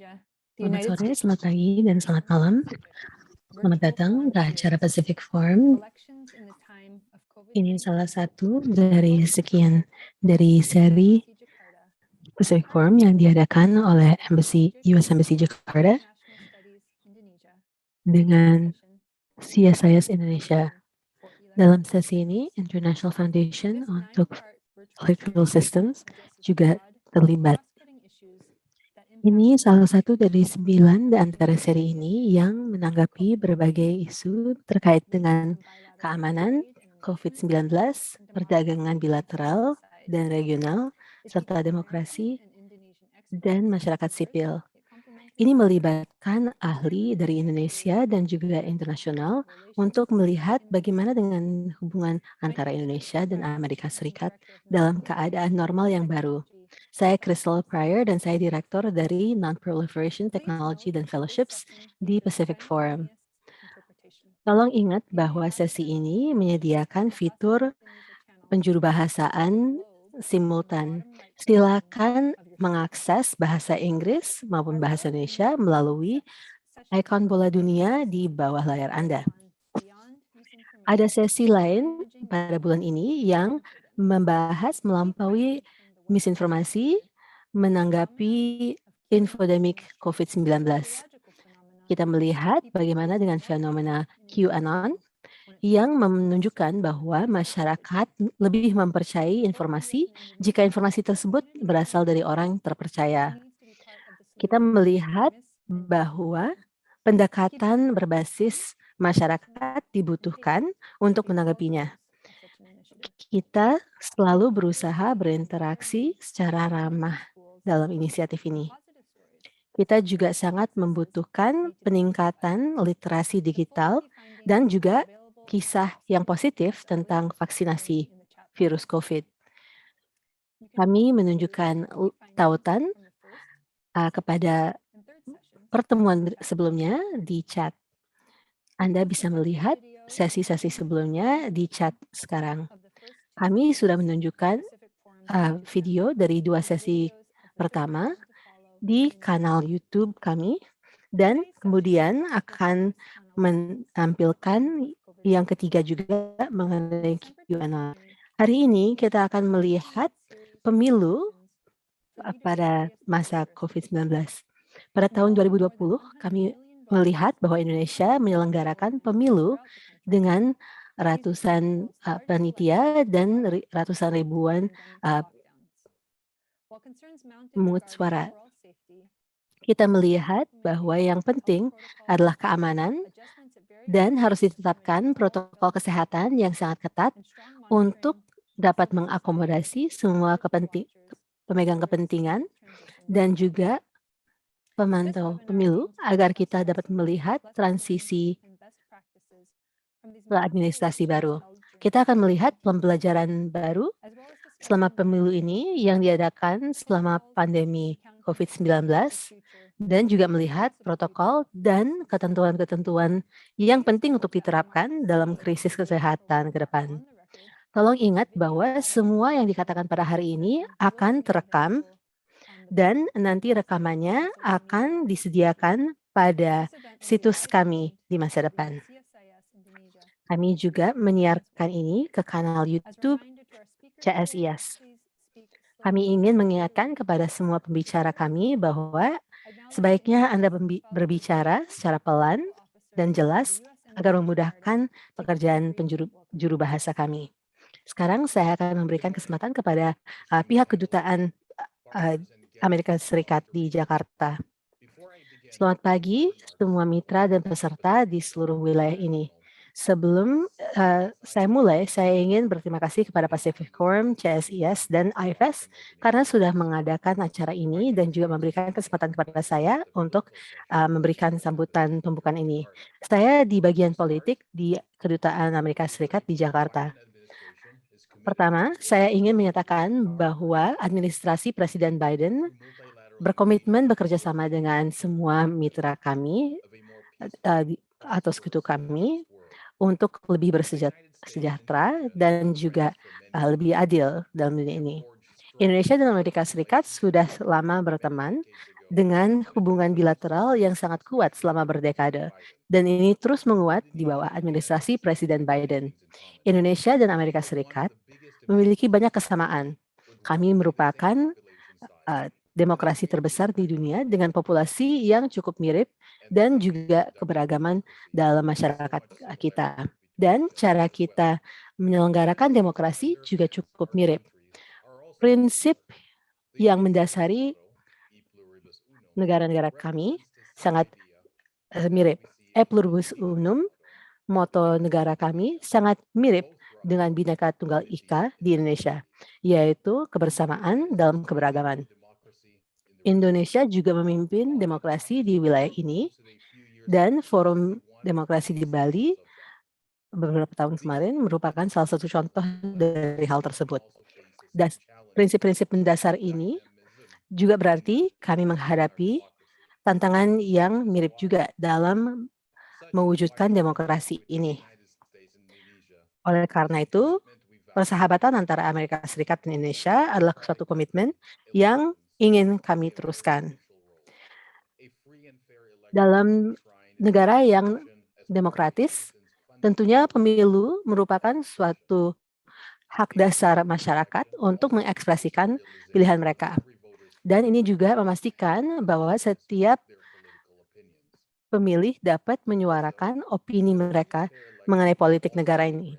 Selamat sore, selamat pagi, dan selamat malam. Selamat datang ke acara Pacific Forum. Ini salah satu dari sekian dari seri Pacific Forum yang diadakan oleh US Embassy Jakarta dengan CSIS Indonesia. Dalam sesi ini, International Foundation untuk Electrical Systems juga terlibat. Ini salah satu dari 9 di antara seri ini yang menanggapi berbagai isu terkait dengan keamanan, COVID-19, perdagangan bilateral dan regional, serta demokrasi dan masyarakat sipil. Ini melibatkan ahli dari Indonesia dan juga internasional untuk melihat bagaimana dengan hubungan antara Indonesia dan Amerika Serikat dalam keadaan normal yang baru. Saya Crystal Pryor dan saya Direktur dari Non-Proliferation Technology dan Fellowships di Pacific Forum. Tolong ingat bahwa sesi ini menyediakan fitur penjurubahasaan simultan. Silakan mengakses bahasa Inggris maupun bahasa Indonesia melalui ikon bola dunia di bawah layar Anda. Ada sesi lain pada bulan ini yang membahas melampaui misinformasi menanggapi infodemik COVID-19. Kita melihat bagaimana dengan fenomena QAnon yang menunjukkan bahwa masyarakat lebih mempercayai informasi jika informasi tersebut berasal dari orang terpercaya. Kita melihat bahwa pendekatan berbasis masyarakat dibutuhkan untuk menanggapinya. Kita selalu berusaha berinteraksi secara ramah dalam inisiatif ini. Kita juga sangat membutuhkan peningkatan literasi digital dan juga kisah yang positif tentang vaksinasi virus COVID. Kami menunjukkan tautan kepada pertemuan sebelumnya di chat. Anda bisa melihat sesi-sesi sebelumnya di chat sekarang. Kami sudah menunjukkan video dari 2 sesi pertama di kanal YouTube kami dan kemudian akan menampilkan yang ketiga juga mengenai QAnon. Hari ini kita akan melihat pemilu pada masa COVID-19. Pada tahun 2020 kami melihat bahwa Indonesia menyelenggarakan pemilu dengan ratusan panitia dan ratusan ribuan pemungut suara. Kita melihat bahwa yang penting adalah keamanan dan harus ditetapkan protokol kesehatan yang sangat ketat untuk dapat mengakomodasi semua pemegang kepentingan dan juga pemantau pemilu agar kita dapat melihat transisi administrasi baru. Kita akan melihat pembelajaran baru selama pemilu ini yang diadakan selama pandemi COVID-19 dan juga melihat protokol dan ketentuan-ketentuan yang penting untuk diterapkan dalam krisis kesehatan ke depan. Tolong ingat bahwa semua yang dikatakan pada hari ini akan terekam dan nanti rekamannya akan disediakan pada situs kami di masa depan. Kami juga menyiarkan ini ke kanal YouTube CSIS. Kami ingin mengingatkan kepada semua pembicara kami bahwa sebaiknya Anda berbicara secara pelan dan jelas agar memudahkan pekerjaan juru bahasa kami. Sekarang saya akan memberikan kesempatan kepada pihak kedutaan Amerika Serikat di Jakarta. Selamat pagi semua mitra dan peserta di seluruh wilayah ini. Sebelum saya mulai, saya ingin berterima kasih kepada Pacific Forum, CSIS, dan IFS karena sudah mengadakan acara ini dan juga memberikan kesempatan kepada saya untuk memberikan sambutan pembukaan ini. Saya di bagian politik di Kedutaan Amerika Serikat di Jakarta. Pertama, saya ingin menyatakan bahwa administrasi Presiden Biden berkomitmen bekerja sama dengan semua mitra kami atau sekutu kami untuk lebih bersejahtera dan juga lebih adil dalam dunia ini. Indonesia dan Amerika Serikat sudah lama berteman dengan hubungan bilateral yang sangat kuat selama berdekade, dan ini terus menguat di bawah administrasi Presiden Biden. Indonesia dan Amerika Serikat memiliki banyak kesamaan. Kami merupakan demokrasi terbesar di dunia dengan populasi yang cukup mirip dan juga keberagaman dalam masyarakat kita. Dan cara kita menyelenggarakan demokrasi juga cukup mirip. Prinsip yang mendasari negara-negara kami sangat mirip. E pluribus unum, moto negara kami sangat mirip dengan Bhinneka Tunggal Ika di Indonesia, yaitu kebersamaan dalam keberagaman. Indonesia juga memimpin demokrasi di wilayah ini, dan Forum Demokrasi di Bali beberapa tahun kemarin merupakan salah satu contoh dari hal tersebut. Dan prinsip-prinsip mendasar ini juga berarti kami menghadapi tantangan yang mirip juga dalam mewujudkan demokrasi ini. Oleh karena itu, persahabatan antara Amerika Serikat dan Indonesia adalah suatu komitmen yang ingin kami teruskan. Dalam negara yang demokratis, tentunya pemilu merupakan suatu hak dasar masyarakat untuk mengekspresikan pilihan mereka. Dan ini juga memastikan bahwa setiap pemilih dapat menyuarakan opini mereka mengenai politik negara ini.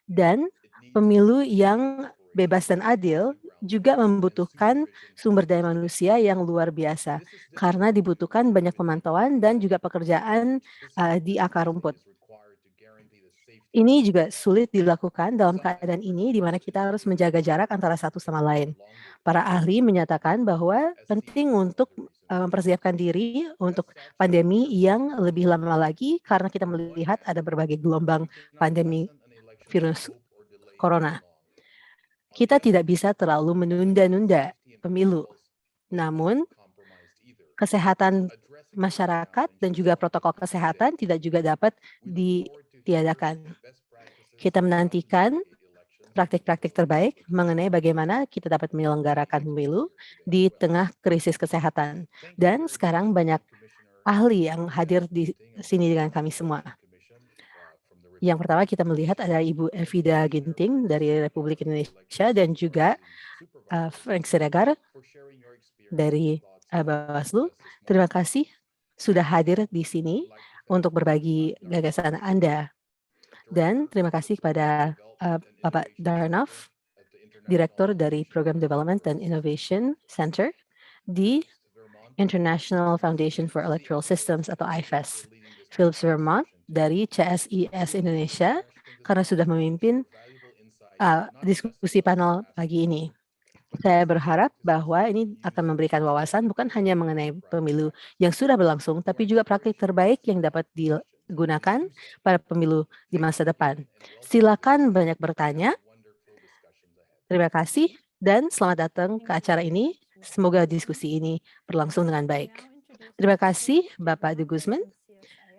Dan pemilu yang bebas dan adil juga membutuhkan sumber daya manusia yang luar biasa karena dibutuhkan banyak pemantauan dan juga pekerjaan di akar rumput. Ini juga sulit dilakukan dalam keadaan ini di mana kita harus menjaga jarak antara satu sama lain. Para ahli menyatakan bahwa penting untuk mempersiapkan diri untuk pandemi yang lebih lama lagi karena kita melihat ada berbagai gelombang pandemi virus corona. Kita tidak bisa terlalu menunda-nunda pemilu. Namun, kesehatan masyarakat dan juga protokol kesehatan tidak juga dapat ditiadakan. Kita menantikan praktik-praktik terbaik mengenai bagaimana kita dapat menyelenggarakan pemilu di tengah krisis kesehatan. Dan sekarang banyak ahli yang hadir di sini dengan kami semua. Yang pertama kita melihat ada Ibu Evida Ginting dari Republik Indonesia dan juga Frank Siregar dari Bawaslu. Terima kasih sudah hadir di sini untuk berbagi gagasan Anda. Dan terima kasih kepada Bapak Darnaf, Direktur dari Program Development and Innovation Center di International Foundation for Electoral Systems atau IFES. Philips Vermont dari CSIS Indonesia karena sudah memimpin diskusi panel pagi ini. Saya berharap bahwa ini akan memberikan wawasan bukan hanya mengenai pemilu yang sudah berlangsung, tapi juga praktik terbaik yang dapat digunakan pada pemilu di masa depan. Silakan banyak bertanya. Terima kasih dan selamat datang ke acara ini. Semoga diskusi ini berlangsung dengan baik. Terima kasih Bapak De Guzman.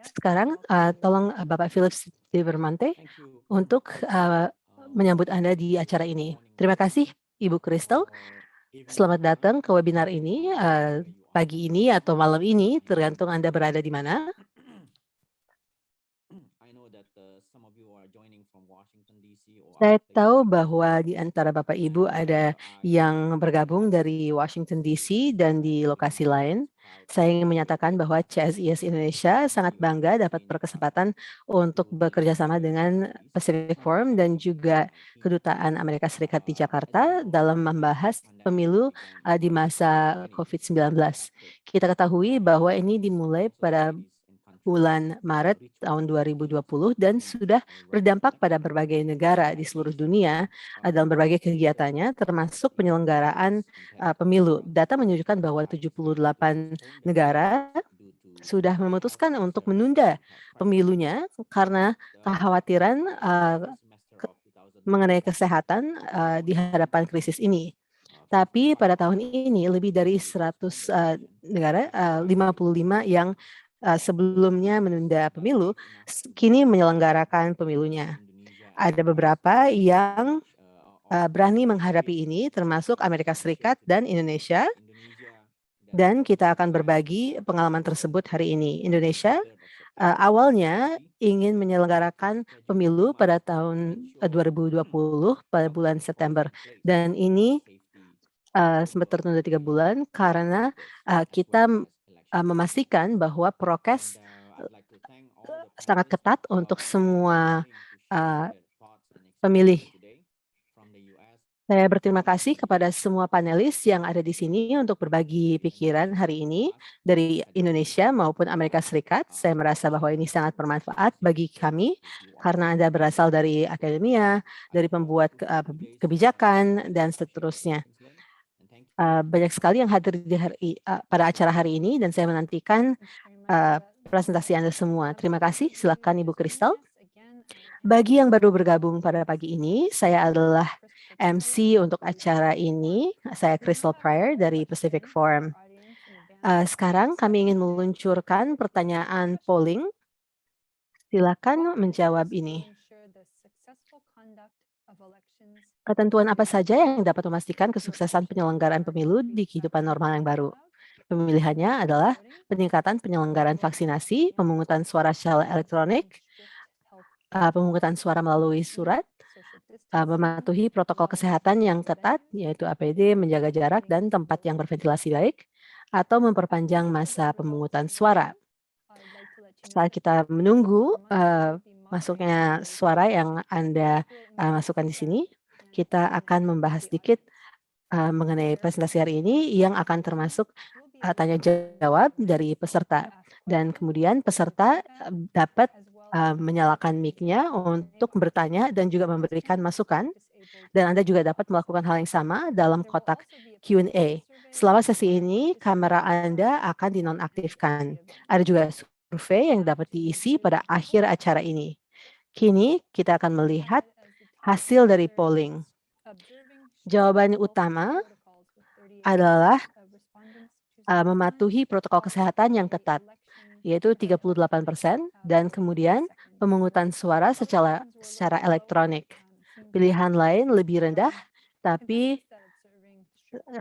Sekarang tolong Bapak Philips de Vermonte untuk menyambut Anda di acara ini. Terima kasih Ibu Crystal. Selamat datang ke webinar ini pagi ini atau malam ini, tergantung Anda berada di mana. Saya tahu bahwa di antara Bapak Ibu ada yang bergabung dari Washington DC dan di lokasi lain. Saya ingin menyatakan bahwa CSIS Indonesia sangat bangga dapat berkesempatan untuk bekerja sama dengan Pacific Forum dan juga Kedutaan Amerika Serikat di Jakarta dalam membahas pemilu di masa COVID-19. Kita ketahui bahwa ini dimulai pada bulan Maret tahun 2020 dan sudah berdampak pada berbagai negara di seluruh dunia dalam berbagai kegiatannya termasuk penyelenggaraan pemilu. Data menunjukkan bahwa 78 negara sudah memutuskan untuk menunda pemilunya karena kekhawatiran mengenai kesehatan di hadapan krisis ini. Tapi pada tahun ini lebih dari 100 negara, 55 yang sebelumnya menunda pemilu, kini menyelenggarakan pemilunya. Ada beberapa yang berani menghadapi ini, termasuk Amerika Serikat dan Indonesia. Dan kita akan berbagi pengalaman tersebut hari ini. Indonesia awalnya ingin menyelenggarakan pemilu pada tahun 2020 pada bulan September. Dan ini sempat tertunda 3 bulan karena kita memastikan bahwa prokes sangat ketat untuk semua pemilih. Saya berterima kasih kepada semua panelis yang ada di sini untuk berbagi pikiran hari ini dari Indonesia maupun Amerika Serikat. Saya merasa bahwa ini sangat bermanfaat bagi kami karena Anda berasal dari akademia, dari pembuat kebijakan, dan seterusnya. Banyak sekali yang hadir pada acara hari ini dan saya menantikan presentasi Anda semua. Terima kasih. Silakan Ibu Kristal. Bagi yang baru bergabung pada pagi ini, saya adalah MC untuk acara ini. Saya Crystal Pryor dari Pacific Forum. Sekarang kami ingin meluncurkan pertanyaan polling. Silakan menjawab ini. Ketentuan apa saja yang dapat memastikan kesuksesan penyelenggaraan pemilu di kehidupan normal yang baru? Pemilihannya adalah peningkatan penyelenggaraan vaksinasi, pemungutan suara secara elektronik, pemungutan suara melalui surat, mematuhi protokol kesehatan yang ketat, yaitu APD, menjaga jarak, dan tempat yang berventilasi baik, atau memperpanjang masa pemungutan suara. Saat kita menunggu masuknya suara yang Anda masukkan di sini, kita akan membahas sedikit mengenai presentasi hari ini yang akan termasuk tanya jawab dari peserta. Dan kemudian peserta dapat menyalakan mic-nya untuk bertanya dan juga memberikan masukan. Dan Anda juga dapat melakukan hal yang sama dalam kotak Q&A. Selama sesi ini, kamera Anda akan dinonaktifkan. Ada juga survei yang dapat diisi pada akhir acara ini. Kini kita akan melihat hasil dari polling. Jawaban utama adalah mematuhi protokol kesehatan yang ketat, yaitu 38%, dan kemudian pemungutan suara secara elektronik. Pilihan lain lebih rendah, tapi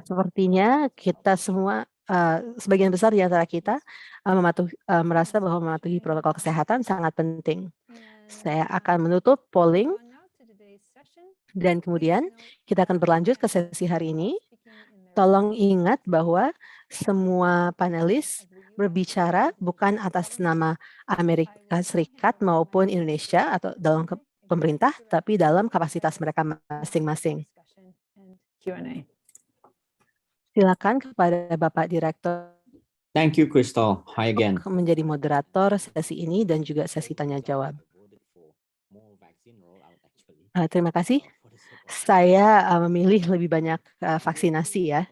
sepertinya kita semua, sebagian besar di antara kita merasa bahwa mematuhi protokol kesehatan sangat penting. Saya akan menutup polling, dan kemudian kita akan berlanjut ke sesi hari ini. Tolong ingat bahwa semua panelis berbicara bukan atas nama Amerika Serikat maupun Indonesia atau dalam pemerintah, tapi dalam kapasitas mereka masing-masing. Silakan kepada Bapak Direktur. Thank you, Crystal. Hi again. Menjadi moderator sesi ini dan juga sesi tanya jawab. Terima kasih. Saya memilih lebih banyak vaksinasi ya.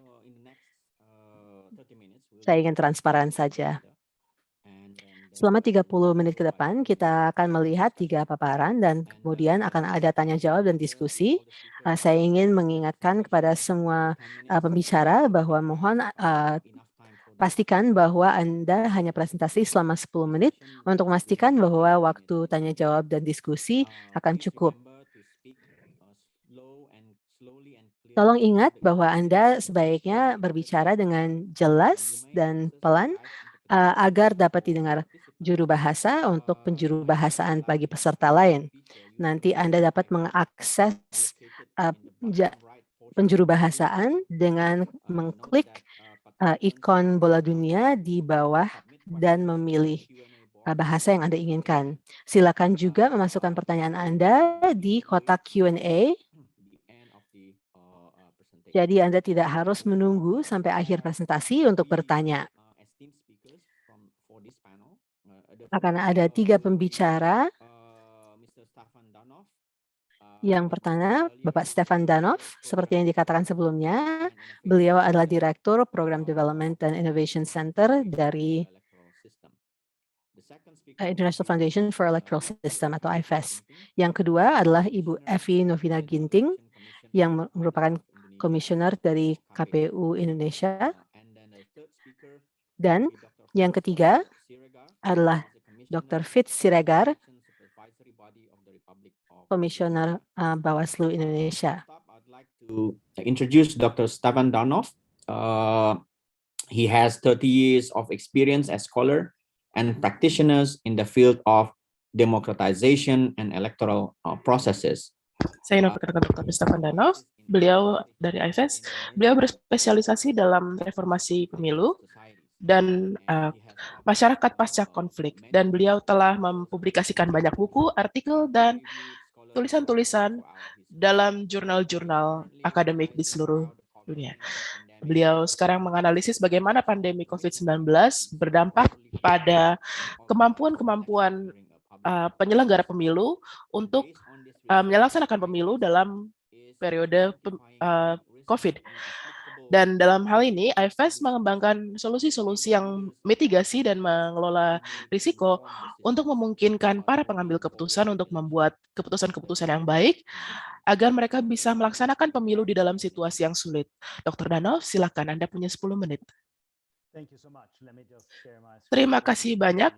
Saya ingin transparan saja. Selama 30 menit ke depan, kita akan melihat 3 paparan dan kemudian akan ada tanya jawab dan diskusi. Saya ingin mengingatkan kepada semua pembicara bahwa mohon pastikan bahwa Anda hanya presentasi selama 10 menit untuk memastikan bahwa waktu tanya jawab dan diskusi akan cukup. Tolong ingat bahwa Anda sebaiknya berbicara dengan jelas dan pelan agar dapat didengar juru bahasa untuk penjuru bahasaan bagi peserta lain. Nanti Anda dapat mengakses penjuru bahasaan dengan mengklik ikon bola dunia di bawah dan memilih bahasa yang Anda inginkan. Silakan juga memasukkan pertanyaan Anda di kotak Q&A. Jadi Anda tidak harus menunggu sampai akhir presentasi untuk bertanya. Akan ada 3 pembicara. Yang pertama, Bapak Stefan Danov, seperti yang dikatakan sebelumnya, beliau adalah Direktur Program Development and Innovation Center dari International Foundation for Electoral System atau IFES. Yang kedua adalah Ibu Evi Novina Ginting, yang merupakan komisioner dari KPU Indonesia. Dan yang ketiga adalah Dr. Fitz Siregar, komisioner Bawaslu Indonesia. To introduce Dr. Stefan Danov. He has 30 years of experience as scholar and practitioners in the field of democratization and electoral processes. Saya memperkenalkan Dr. Christopher Danov. Beliau dari IFES. Beliau berspesialisasi dalam reformasi pemilu dan masyarakat pasca konflik. Dan beliau telah mempublikasikan banyak buku, artikel, dan tulisan-tulisan dalam jurnal-jurnal akademik di seluruh dunia. Beliau sekarang menganalisis bagaimana pandemi COVID-19 berdampak pada kemampuan-kemampuan penyelenggara pemilu untuk menyelaksanakan pemilu dalam periode COVID. Dan dalam hal ini, IFES mengembangkan solusi-solusi yang mitigasi dan mengelola risiko untuk memungkinkan para pengambil keputusan untuk membuat keputusan-keputusan yang baik agar mereka bisa melaksanakan pemilu di dalam situasi yang sulit. Dr. Danov, silakan, Anda punya 10 menit. Terima kasih banyak.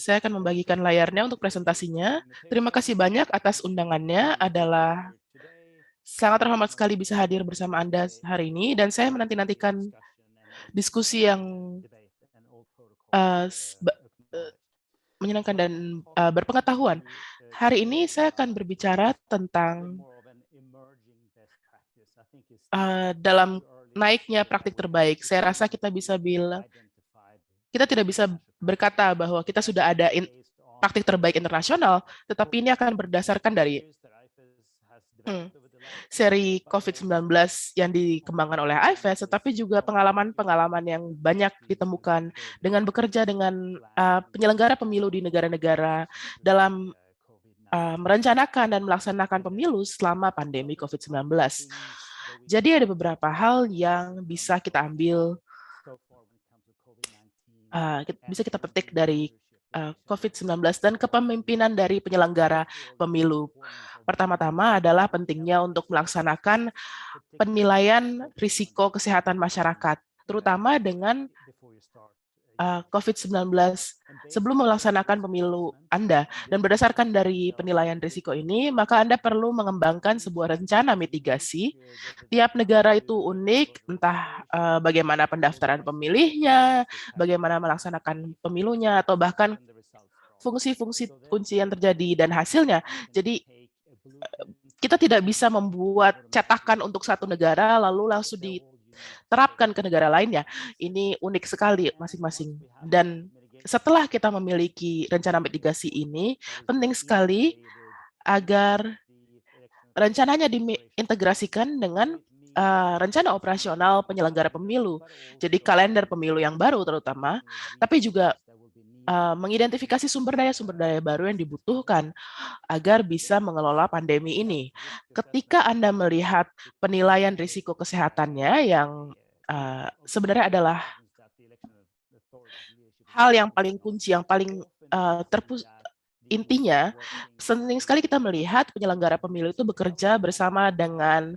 Saya akan membagikan layarnya untuk presentasinya. Terima kasih banyak atas undangannya. Adalah sangat terhormat sekali bisa hadir bersama Anda hari ini, dan saya menanti-nantikan diskusi yang menyenangkan dan berpengetahuan. Hari ini saya akan berbicara tentang dalam naiknya praktik terbaik. Saya rasa kita tidak bisa berkata bahwa kita sudah ada praktik terbaik internasional, tetapi ini akan berdasarkan dari seri COVID-19 yang dikembangkan oleh IFES, tetapi juga pengalaman-pengalaman yang banyak ditemukan dengan bekerja dengan penyelenggara pemilu di negara-negara dalam merencanakan dan melaksanakan pemilu selama pandemi COVID-19. Jadi ada beberapa hal yang bisa kita ambil, bisa kita petik dari COVID-19 dan kepemimpinan dari penyelenggara pemilu. Pertama-tama adalah pentingnya untuk melaksanakan penilaian risiko kesehatan masyarakat, terutama dengan COVID-19 sebelum melaksanakan pemilu Anda. Dan berdasarkan dari penilaian risiko ini, maka Anda perlu mengembangkan sebuah rencana mitigasi. Tiap negara itu unik, entah bagaimana pendaftaran pemilihnya, bagaimana melaksanakan pemilunya, atau bahkan fungsi-fungsi kunci yang terjadi dan hasilnya. Jadi kita tidak bisa membuat cetakan untuk satu negara lalu langsung diterapkan ke negara lainnya. Ini unik sekali masing-masing. Dan setelah kita memiliki rencana mitigasi ini, penting sekali agar rencananya diintegrasikan dengan rencana operasional penyelenggara pemilu. Jadi kalender pemilu yang baru terutama, tapi juga mengidentifikasi sumber daya baru yang dibutuhkan agar bisa mengelola pandemi ini. Ketika Anda melihat penilaian risiko kesehatannya yang sebenarnya adalah hal yang paling kunci, yang paling intinya, penting sekali kita melihat penyelenggara pemilu itu bekerja bersama dengan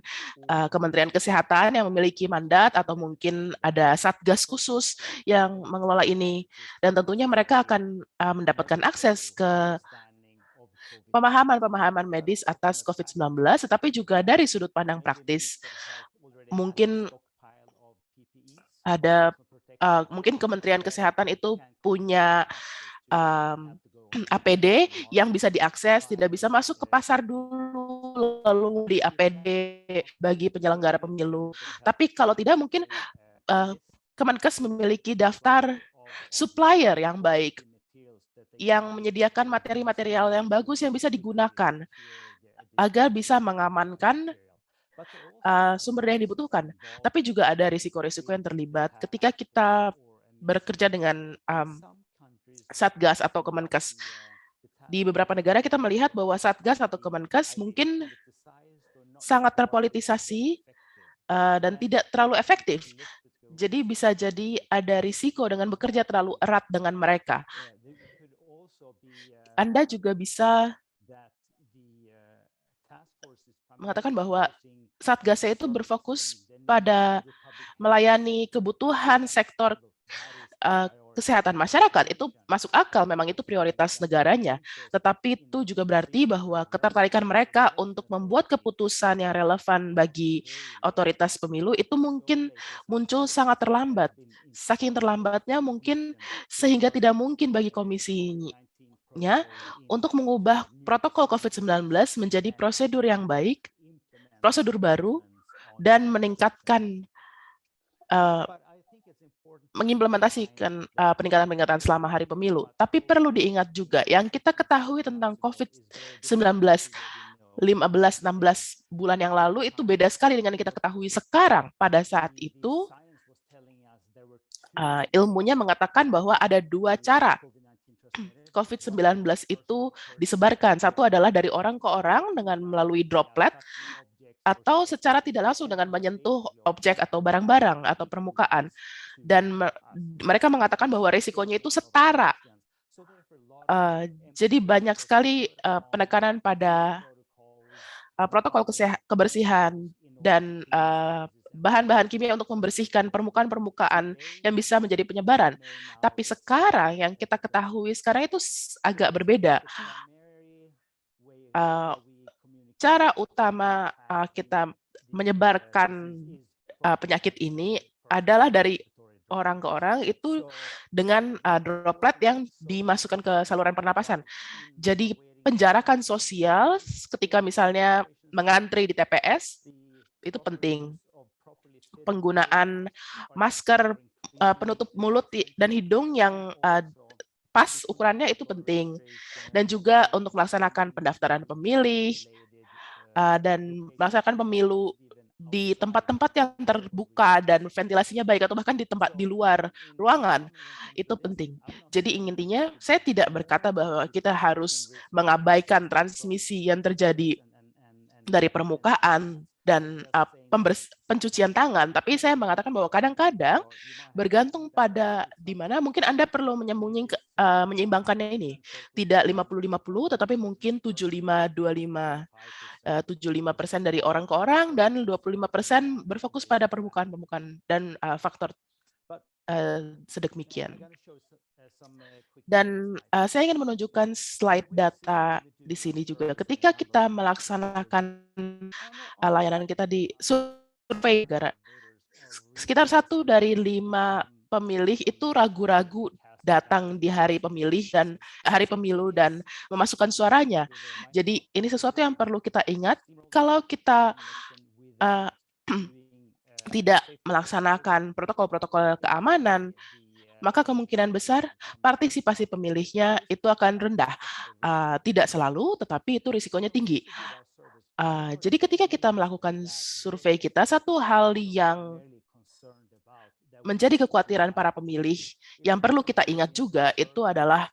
Kementerian Kesehatan yang memiliki mandat atau mungkin ada satgas khusus yang mengelola ini. Dan tentunya mereka akan mendapatkan akses ke pemahaman medis atas COVID-19, tetapi juga dari sudut pandang praktis. Mungkin ada, mungkin Kementerian Kesehatan itu punya APD yang bisa diakses, tidak bisa masuk ke pasar dulu, lalu di APD bagi penyelenggara pemilu. Tapi kalau tidak, mungkin Kemenkes memiliki daftar supplier yang baik, yang menyediakan materi-material yang bagus yang bisa digunakan agar bisa mengamankan sumber daya yang dibutuhkan. Tapi juga ada risiko-risiko yang terlibat ketika kita bekerja dengan Satgas atau Kemenkes. Di beberapa negara kita melihat bahwa Satgas atau Kemenkes mungkin sangat terpolitisasi dan tidak terlalu efektif. Jadi bisa jadi ada risiko dengan bekerja terlalu erat dengan mereka. Anda juga bisa mengatakan bahwa Satgasnya itu berfokus pada melayani kebutuhan sektor kesehatan masyarakat itu masuk akal, memang itu prioritas negaranya. Tetapi itu juga berarti bahwa ketertarikan mereka untuk membuat keputusan yang relevan bagi otoritas pemilu itu mungkin muncul sangat terlambat. Saking terlambatnya mungkin sehingga tidak mungkin bagi komisinya untuk mengubah protokol COVID-19 menjadi prosedur yang baik, prosedur baru, dan meningkatkan mengimplementasikan peningkatan-peningkatan selama hari pemilu. Tapi perlu diingat juga, yang kita ketahui tentang COVID-19 15-16 bulan yang lalu itu beda sekali dengan yang kita ketahui sekarang. Pada saat itu, ilmunya mengatakan bahwa ada dua cara COVID-19 itu disebarkan. Satu adalah dari orang ke orang dengan melalui droplet, atau secara tidak langsung dengan menyentuh objek atau barang-barang atau permukaan. Dan mereka mengatakan bahwa risikonya itu setara. Jadi banyak sekali penekanan pada protokol kebersihan dan bahan-bahan kimia untuk membersihkan permukaan-permukaan yang bisa menjadi penyebaran. Tapi sekarang yang kita ketahui sekarang itu agak berbeda. Cara utama kita menyebarkan penyakit ini adalah dari orang ke orang itu dengan droplet yang dimasukkan ke saluran pernapasan. Jadi penjarakan sosial ketika misalnya mengantri di TPS itu penting. Penggunaan masker penutup mulut dan hidung yang pas ukurannya itu penting. Dan juga untuk melaksanakan pendaftaran pemilih, dan melaksanakan pemilu di tempat-tempat yang terbuka dan ventilasinya baik atau bahkan di tempat di luar ruangan itu penting. Jadi intinya saya tidak berkata bahwa kita harus mengabaikan transmisi yang terjadi dari permukaan dan pencucian tangan, tapi saya mengatakan bahwa kadang-kadang bergantung pada di mana mungkin Anda perlu menyeimbangkannya ini. Tidak 50-50, tetapi mungkin 75-25. 75% dari orang ke orang dan 25% berfokus pada permukaan-permukaan dan faktor sedemikian. Dan saya ingin menunjukkan slide data di sini juga. Ketika kita melaksanakan layanan kita di survei negara, sekitar 1 dari 5 pemilih itu ragu-ragu datang di hari pemilu dan memasukkan suaranya. Jadi ini sesuatu yang perlu kita ingat. Kalau kita tidak melaksanakan protokol-protokol keamanan, maka kemungkinan besar partisipasi pemilihnya itu akan rendah. Tidak selalu, tetapi itu risikonya tinggi. Jadi ketika kita melakukan survei kita, satu hal yang menjadi kekhawatiran para pemilih yang perlu kita ingat juga itu adalah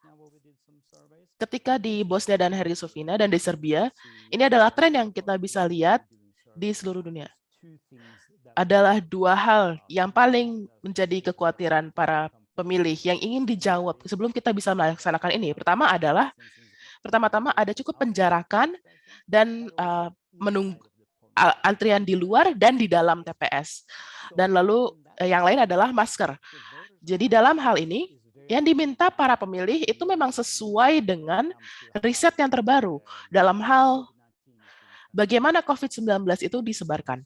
ketika di Bosnia dan Herzegovina dan di Serbia, ini adalah tren yang kita bisa lihat di seluruh dunia. Adalah dua hal yang paling menjadi kekhawatiran para pemilih yang ingin dijawab sebelum kita bisa melaksanakan ini. Pertama-tama ada cukup penjarakan dan menunggu antrian di luar dan di dalam TPS. Dan lalu yang lain adalah masker. Jadi dalam hal ini, yang diminta para pemilih itu memang sesuai dengan riset yang terbaru dalam hal bagaimana COVID-19 itu ditularkan.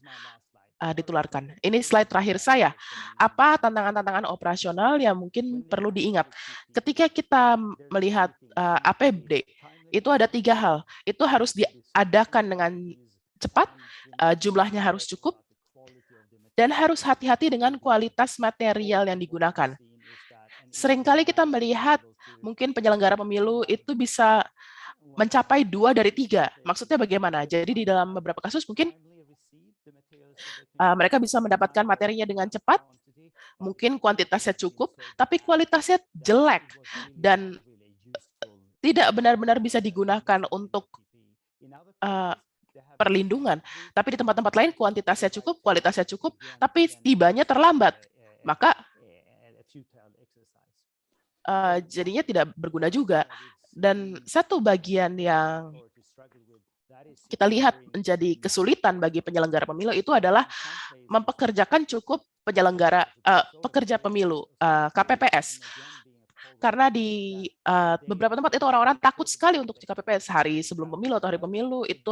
Ini slide terakhir saya. Apa tantangan-tantangan operasional yang mungkin perlu diingat? Ketika kita melihat APD, itu ada 3 hal. Itu harus diadakan dengan cepat, jumlahnya harus cukup, dan harus hati-hati dengan kualitas material yang digunakan. Seringkali kita melihat mungkin penyelenggara pemilu itu bisa mencapai 2 dari 3. Maksudnya bagaimana? Jadi di dalam beberapa kasus mungkin mereka bisa mendapatkan materinya dengan cepat, mungkin kuantitasnya cukup, tapi kualitasnya jelek dan tidak benar-benar bisa digunakan untuk perlindungan. Tapi di tempat-tempat lain kuantitasnya cukup, kualitasnya cukup, tapi tibanya terlambat. Maka jadinya tidak berguna juga. Dan satu bagian yang kita lihat menjadi kesulitan bagi penyelenggara pemilu itu adalah mempekerjakan cukup pekerja pemilu, KPPS. karena di beberapa tempat itu orang-orang takut sekali untuk cek KPPS hari sebelum pemilu atau hari pemilu itu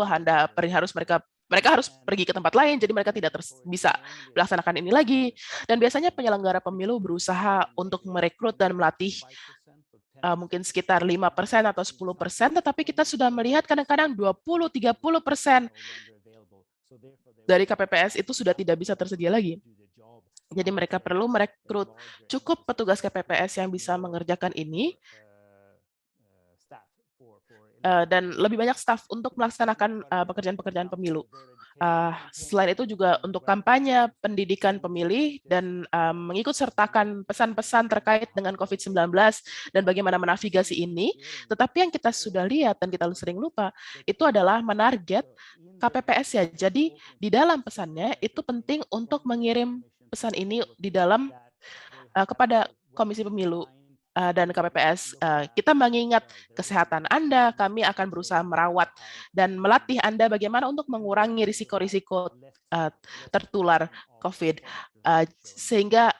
mereka harus pergi ke tempat lain, jadi mereka tidak bisa melaksanakan ini lagi. Dan biasanya penyelenggara pemilu berusaha untuk merekrut dan melatih mungkin sekitar 5% atau 10%, tetapi kita sudah melihat kadang-kadang 20-30% dari KPPS itu sudah tidak bisa tersedia lagi. Jadi mereka perlu merekrut cukup petugas KPPS yang bisa mengerjakan ini, dan lebih banyak staf untuk melaksanakan pekerjaan-pekerjaan pemilu. Selain itu juga untuk kampanye pendidikan pemilih dan mengikut sertakan pesan-pesan terkait dengan COVID-19 dan bagaimana menavigasi ini. Tetapi yang kita sudah lihat dan kita sering lupa, itu adalah menarget KPPS ya. Jadi di dalam pesannya itu penting untuk mengirim pesan ini di dalam kepada Komisi Pemilu dan KPPS. Kita mengingat kesehatan Anda, kami akan berusaha merawat dan melatih Anda bagaimana untuk mengurangi risiko-risiko tertular COVID, sehingga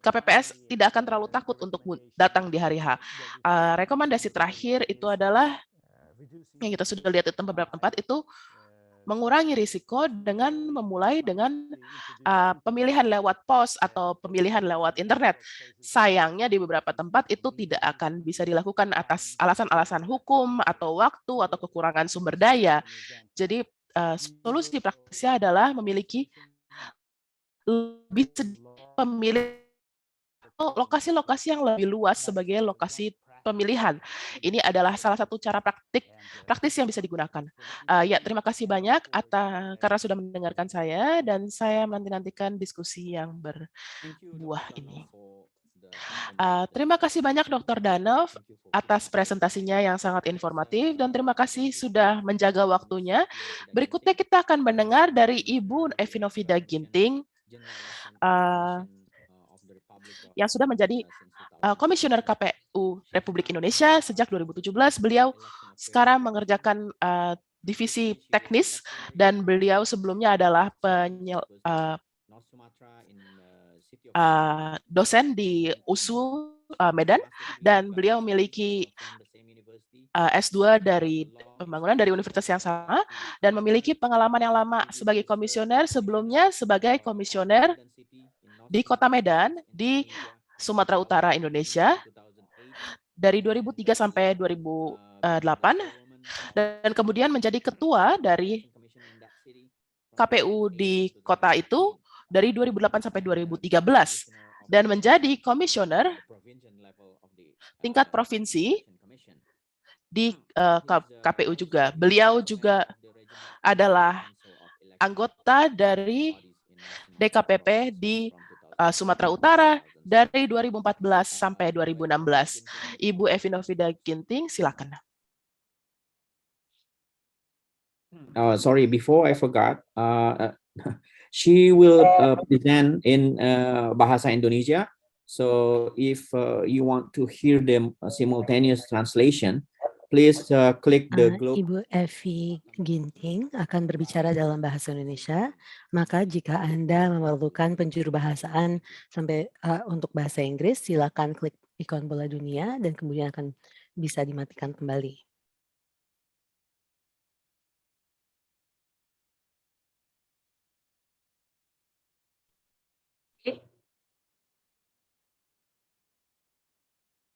KPPS tidak akan terlalu takut untuk datang di hari H. Rekomendasi terakhir itu adalah yang kita sudah lihat di beberapa tempat itu mengurangi risiko dengan memulai dengan pemilihan lewat pos atau pemilihan lewat internet. Sayangnya di beberapa tempat itu tidak akan bisa dilakukan atas alasan-alasan hukum atau waktu atau kekurangan sumber daya. Jadi solusi praktisnya adalah memiliki lebih pemilih lokasi-lokasi yang lebih luas sebagai lokasi pemilihan. Ini adalah salah satu cara praktis yang bisa digunakan. Ya, terima kasih banyak karena sudah mendengarkan saya, dan saya menanti-nantikan diskusi yang berbuah ini. Terima kasih banyak Dr. Danov atas presentasinya yang sangat informatif, dan terima kasih sudah menjaga waktunya. Berikutnya kita akan mendengar dari Ibu Evinovida Ginting, yang sudah menjadi Komisioner KPU Republik Indonesia sejak 2017. Beliau sekarang mengerjakan divisi teknis, dan beliau sebelumnya adalah dosen di USU Medan, dan beliau memiliki S2 dari pembangunan dari universitas yang sama, dan memiliki pengalaman yang lama sebagai komisioner, sebelumnya sebagai komisioner di Kota Medan di Sumatera Utara, Indonesia, dari 2003 sampai 2008, dan kemudian menjadi ketua dari KPU di kota itu dari 2008 sampai 2013, dan menjadi komisioner tingkat provinsi di KPU juga. Beliau juga adalah anggota dari DKPP di Sumatera Utara dari 2014 sampai 2016. Ibu Evinovida Ginting, silakan. Sorry, before I forgot, she will present in Bahasa Indonesia. So if you want to hear the simultaneous translation, please click the globe. Ibu Evi Ginting akan berbicara dalam bahasa Indonesia. Maka jika Anda memerlukan penjuru bahasaan sampai untuk bahasa Inggris, silakan klik ikon bola dunia dan kemudian akan bisa dimatikan kembali.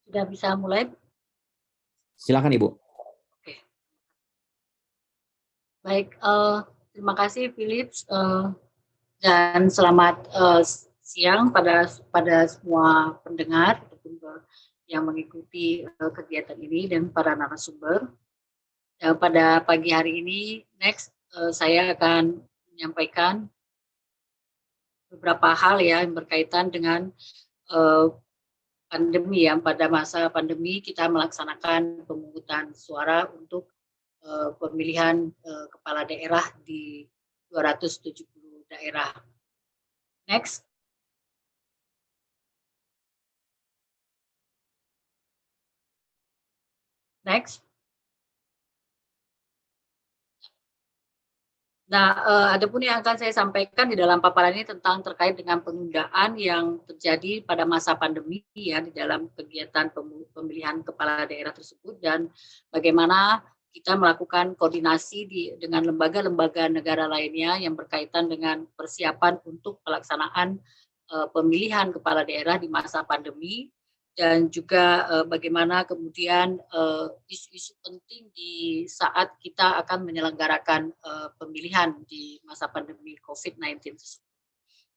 Sudah bisa mulai? Silakan Ibu. Oke. Baik, terima kasih Philips, dan selamat siang pada semua pendengar yang mengikuti kegiatan ini dan para narasumber. Pada pagi hari ini, saya akan menyampaikan beberapa hal ya yang berkaitan dengan pandemi ya. Pada masa pandemi kita melaksanakan pemungutan suara untuk pemilihan kepala daerah di 270 daerah. Next. Nah, ada pun yang akan saya sampaikan di dalam paparan ini tentang terkait dengan penundaan yang terjadi pada masa pandemi ya di dalam kegiatan pemilihan kepala daerah tersebut dan bagaimana kita melakukan koordinasi dengan lembaga-lembaga negara lainnya yang berkaitan dengan persiapan untuk pelaksanaan pemilihan kepala daerah di masa pandemi. Dan juga bagaimana kemudian isu-isu penting di saat kita akan menyelenggarakan pemilihan di masa pandemi COVID-19 tersebut.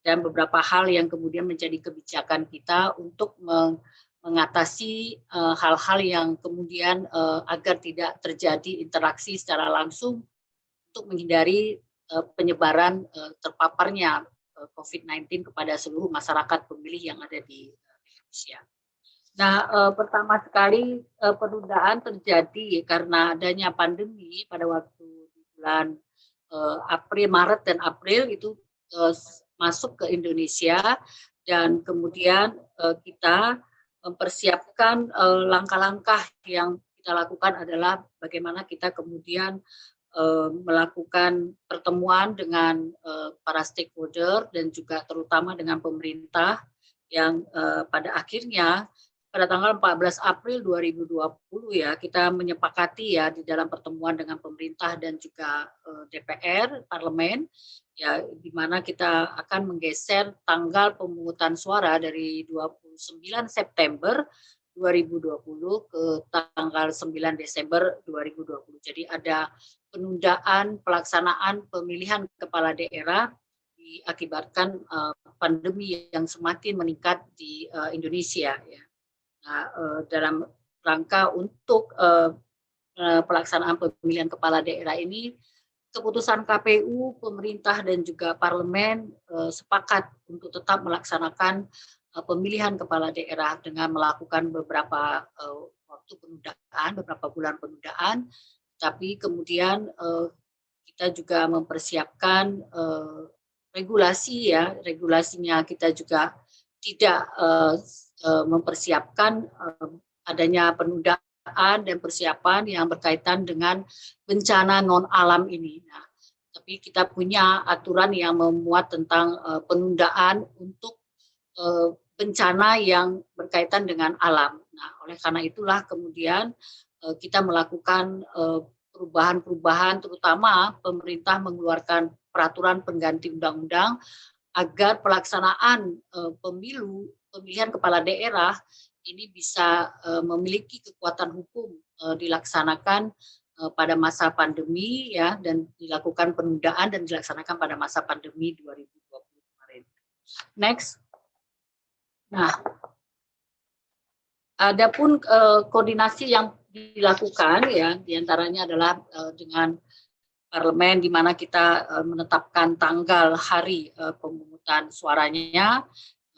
Dan beberapa hal yang kemudian menjadi kebijakan kita untuk mengatasi hal-hal yang kemudian agar tidak terjadi interaksi secara langsung untuk menghindari penyebaran terpaparnya COVID-19 kepada seluruh masyarakat pemilih yang ada di Indonesia. Nah, pertama sekali penundaan terjadi karena adanya pandemi pada waktu di bulan Maret dan April itu masuk ke Indonesia dan kemudian kita mempersiapkan langkah-langkah yang kita lakukan adalah bagaimana kita kemudian melakukan pertemuan dengan para stakeholder dan juga terutama dengan pemerintah yang pada akhirnya pada tanggal 14 April 2020 ya kita menyepakati ya di dalam pertemuan dengan pemerintah dan juga DPR parlemen ya di mana kita akan menggeser tanggal pemungutan suara dari 29 September 2020 ke tanggal 9 Desember 2020. Jadi ada penundaan pelaksanaan pemilihan kepala daerah diakibatkan pandemi yang semakin meningkat di Indonesia ya. Nah, dalam rangka untuk pelaksanaan pemilihan kepala daerah ini, keputusan KPU, pemerintah dan juga parlemen sepakat untuk tetap melaksanakan pemilihan kepala daerah dengan melakukan beberapa waktu penundaan, beberapa bulan penundaan, tapi kemudian kita juga mempersiapkan regulasi ya, regulasinya kita juga tidak mempersiapkan adanya penundaan dan persiapan yang berkaitan dengan bencana non alam ini. Nah, tapi kita punya aturan yang memuat tentang penundaan untuk bencana yang berkaitan dengan alam. Nah, oleh karena itulah kemudian kita melakukan perubahan-perubahan, terutama pemerintah mengeluarkan peraturan pengganti undang-undang agar pelaksanaan pemilihan kepala daerah ini bisa memiliki kekuatan hukum dilaksanakan pada masa pandemi ya dan dilakukan penundaan dan dilaksanakan pada masa pandemi 2020 kemarin. Next. Nah, adapun koordinasi yang dilakukan ya diantaranya adalah dengan parlemen di mana kita menetapkan tanggal hari pemungutan suaranya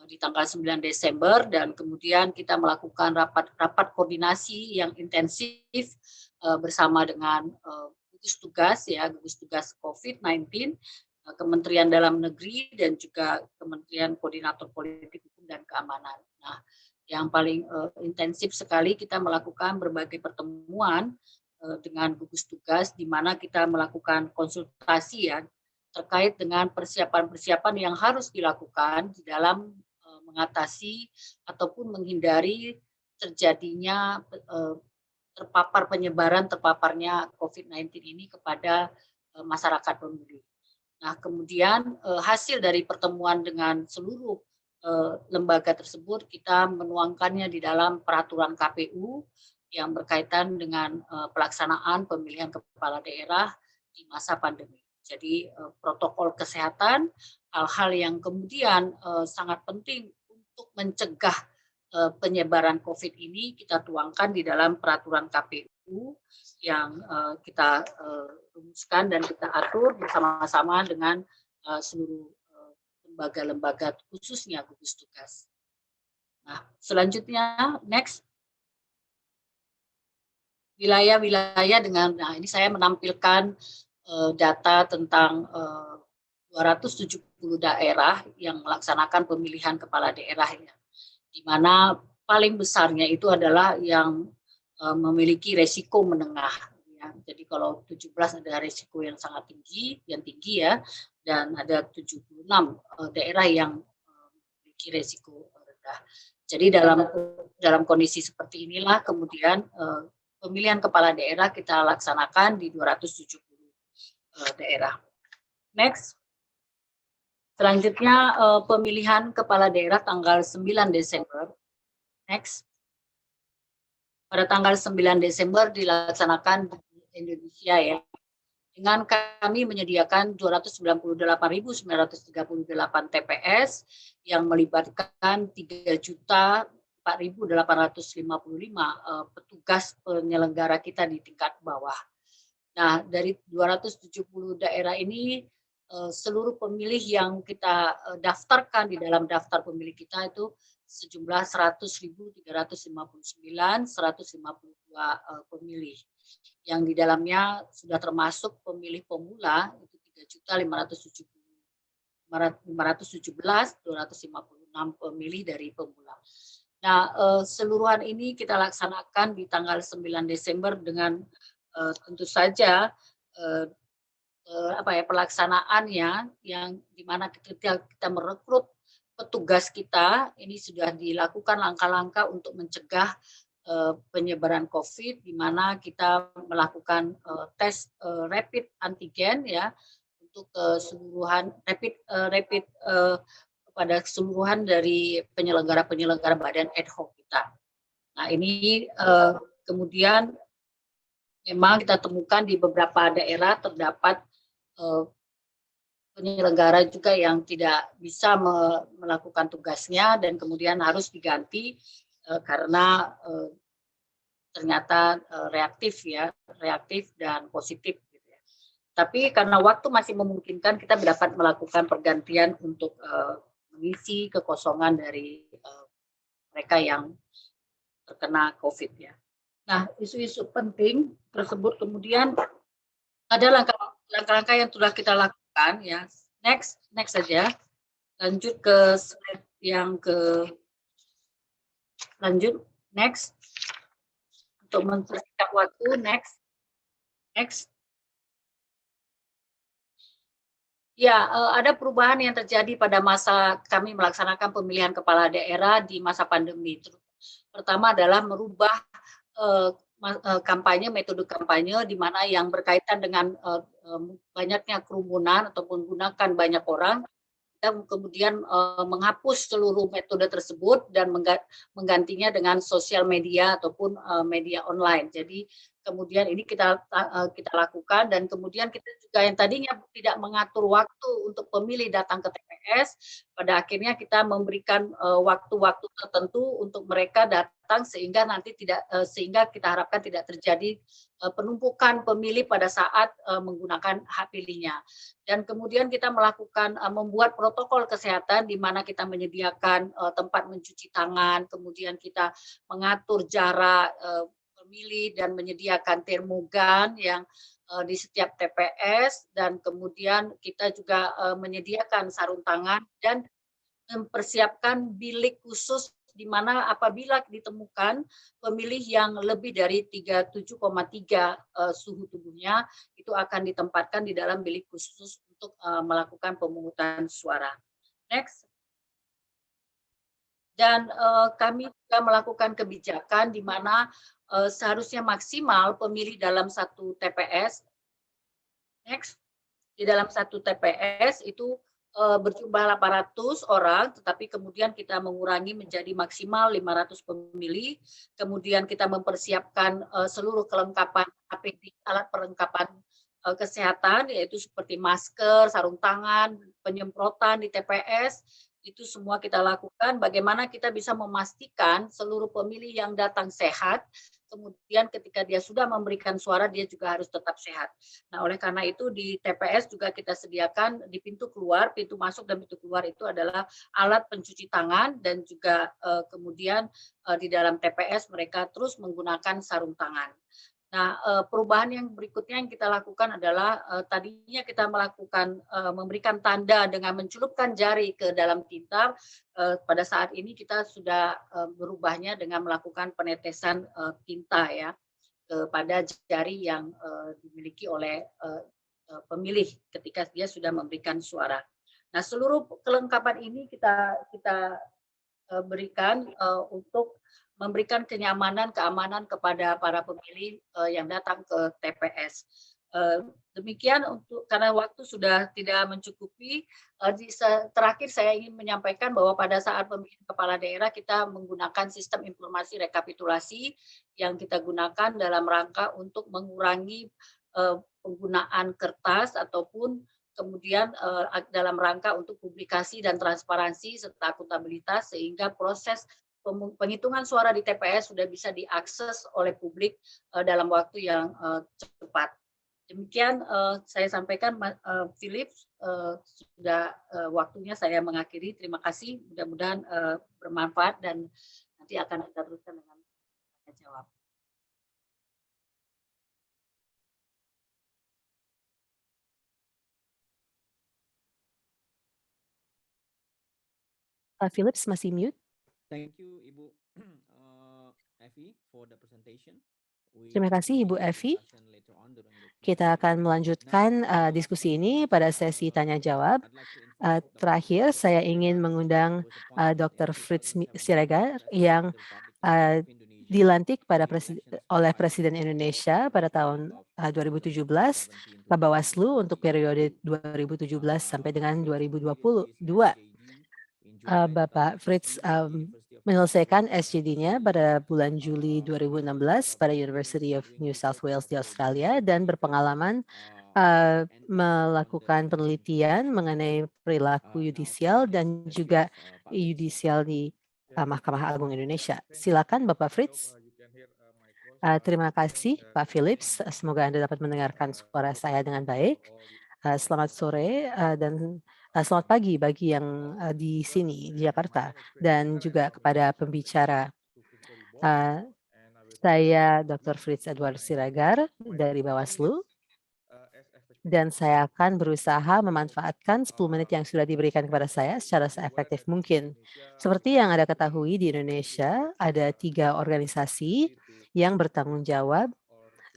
di tanggal 9 Desember dan kemudian kita melakukan rapat koordinasi yang intensif bersama dengan gugus tugas ya, gugus tugas COVID-19, Kementerian Dalam Negeri dan juga Kementerian Koordinator Politik Hukum dan Keamanan. Nah, yang paling intensif sekali kita melakukan berbagai pertemuan dengan gugus tugas di mana kita melakukan konsultasi ya terkait dengan persiapan-persiapan yang harus dilakukan di dalam mengatasi ataupun menghindari terjadinya terpaparnya COVID-19 ini kepada masyarakat pemilih. Nah, kemudian hasil dari pertemuan dengan seluruh lembaga tersebut kita menuangkannya di dalam peraturan KPU yang berkaitan dengan pelaksanaan pemilihan kepala daerah di masa pandemi. Jadi protokol kesehatan, hal-hal yang kemudian sangat penting untuk mencegah penyebaran COVID ini kita tuangkan di dalam peraturan KPU yang kita rumuskan dan kita atur bersama-sama dengan seluruh lembaga-lembaga khususnya gugus tugas. Nah, selanjutnya next. Wilayah-wilayah dengan, nah ini saya menampilkan data tentang 270 daerah yang melaksanakan pemilihan kepala daerah ya, di mana paling besarnya itu adalah yang memiliki resiko menengah ya, Jadi kalau 17 ada risiko yang sangat tinggi, ya, dan ada 76 daerah yang memiliki risiko rendah. Jadi dalam kondisi seperti inilah kemudian pemilihan kepala daerah kita laksanakan di 270 daerah. Next. Selanjutnya pemilihan kepala daerah tanggal 9 Desember. Next. Pada tanggal 9 Desember dilaksanakan di Indonesia ya. Dengan kami menyediakan 298.938 TPS yang melibatkan 3.004.855 petugas penyelenggara kita di tingkat bawah. Nah, dari 270 daerah ini seluruh pemilih yang kita daftarkan di dalam daftar pemilih kita itu sejumlah 100.359 152 pemilih yang di dalamnya sudah termasuk pemilih pemula itu 3.517.256 pemilih dari pemula. Nah, seluruhan ini kita laksanakan di tanggal 9 Desember dengan tentu saja pelaksanaannya yang dimana kita merekrut petugas kita ini sudah dilakukan langkah-langkah untuk mencegah penyebaran COVID, di mana kita melakukan tes rapid antigen ya untuk keseluruhan rapid pada keseluruhan dari penyelenggara badan ad hoc kita. Nah ini kemudian memang kita temukan di beberapa daerah terdapat penyelenggara juga yang tidak bisa melakukan tugasnya dan kemudian harus diganti karena ternyata reaktif dan positif. Gitu ya. Tapi karena waktu masih memungkinkan, kita dapat melakukan pergantian untuk mengisi kekosongan dari mereka yang terkena COVID ya. Nah, isu-isu penting tersebut kemudian ada langkah-langkah yang sudah kita lakukan ya. Next saja. Lanjut ke slide yang next. Untuk mempersingkat waktu, next. Ya, ada perubahan yang terjadi pada masa kami melaksanakan pemilihan kepala daerah di masa pandemi. Pertama adalah merubah metode kampanye di mana yang berkaitan dengan banyaknya kerumunan ataupun gunakan banyak orang, kita kemudian menghapus seluruh metode tersebut dan menggantinya dengan sosial media ataupun media online. Jadi kemudian ini kita lakukan dan kemudian kita juga yang tadinya tidak mengatur waktu untuk pemilih datang ke TPS, pada akhirnya kita memberikan waktu-waktu tertentu untuk mereka datang sehingga sehingga kita harapkan tidak terjadi penumpukan pemilih pada saat menggunakan hak pilihnya. Dan kemudian kita melakukan membuat protokol kesehatan di mana kita menyediakan tempat mencuci tangan, kemudian kita mengatur jarak pemilih dan menyediakan termogan yang di setiap TPS dan kemudian kita juga menyediakan sarung tangan dan mempersiapkan bilik khusus di mana apabila ditemukan pemilih yang lebih dari 37,3 suhu tubuhnya itu akan ditempatkan di dalam bilik khusus untuk melakukan pemungutan suara. Next. Dan kami juga melakukan kebijakan di mana seharusnya maksimal pemilih dalam satu TPS. Next. Di dalam satu TPS itu berjumlah 800 orang, tetapi kemudian kita mengurangi menjadi maksimal 500 pemilih. Kemudian kita mempersiapkan seluruh kelengkapan APD, alat perlengkapan kesehatan, yaitu seperti masker, sarung tangan, penyemprotan di TPS. Itu semua kita lakukan, bagaimana kita bisa memastikan seluruh pemilih yang datang sehat, kemudian ketika dia sudah memberikan suara, dia juga harus tetap sehat. Nah, oleh karena itu di TPS juga kita sediakan di pintu keluar, pintu masuk dan pintu keluar itu adalah alat pencuci tangan dan juga kemudian di dalam TPS mereka terus menggunakan sarung tangan. Nah, perubahan yang berikutnya yang kita lakukan adalah tadinya kita melakukan memberikan tanda dengan mencelupkan jari ke dalam tinta. Pada saat ini kita sudah berubahnya dengan melakukan penetesan tinta ya. kepada jari yang dimiliki oleh pemilih ketika dia sudah memberikan suara. Nah, seluruh kelengkapan ini kita berikan untuk memberikan kenyamanan, keamanan kepada para pemilih yang datang ke TPS. Demikian karena waktu sudah tidak mencukupi. Terakhir saya ingin menyampaikan bahwa pada saat pemilihan kepala daerah kita menggunakan sistem informasi rekapitulasi yang kita gunakan dalam rangka untuk mengurangi penggunaan kertas ataupun kemudian dalam rangka untuk publikasi dan transparansi serta akuntabilitas sehingga proses penghitungan suara di TPS sudah bisa diakses oleh publik dalam waktu yang cepat. Demikian saya sampaikan, Philip, sudah waktunya saya mengakhiri. Terima kasih, mudah-mudahan bermanfaat dan nanti akan kita teruskan dengan tanya jawab. Pak Philips masih mute. Thank you, Ibu Effie, for the presentation. Terima kasih, Ibu Effie. Kita akan melanjutkan diskusi ini pada sesi tanya-jawab. Terakhir, saya ingin mengundang Dr. Fritz Siregar yang dilantik oleh Presiden Indonesia pada tahun 2017 ke Bawaslu untuk periode 2017 sampai dengan 2022. Bapak Fritz menyelesaikan SJD-nya pada bulan Juli 2016 pada University of New South Wales di Australia dan berpengalaman melakukan penelitian mengenai perilaku yudisial dan juga yudisial di Mahkamah Agung Indonesia. Silakan Bapak Fritz. Terima kasih Pak Philips. Semoga Anda dapat mendengarkan suara saya dengan baik. Selamat sore dan selamat pagi bagi yang di sini di Jakarta dan juga kepada pembicara. Saya Dr. Fritz Edward Siregar dari Bawaslu dan saya akan berusaha memanfaatkan 10 menit yang sudah diberikan kepada saya secara seefektif mungkin. Seperti yang Anda ketahui di Indonesia ada 3 organisasi yang bertanggung jawab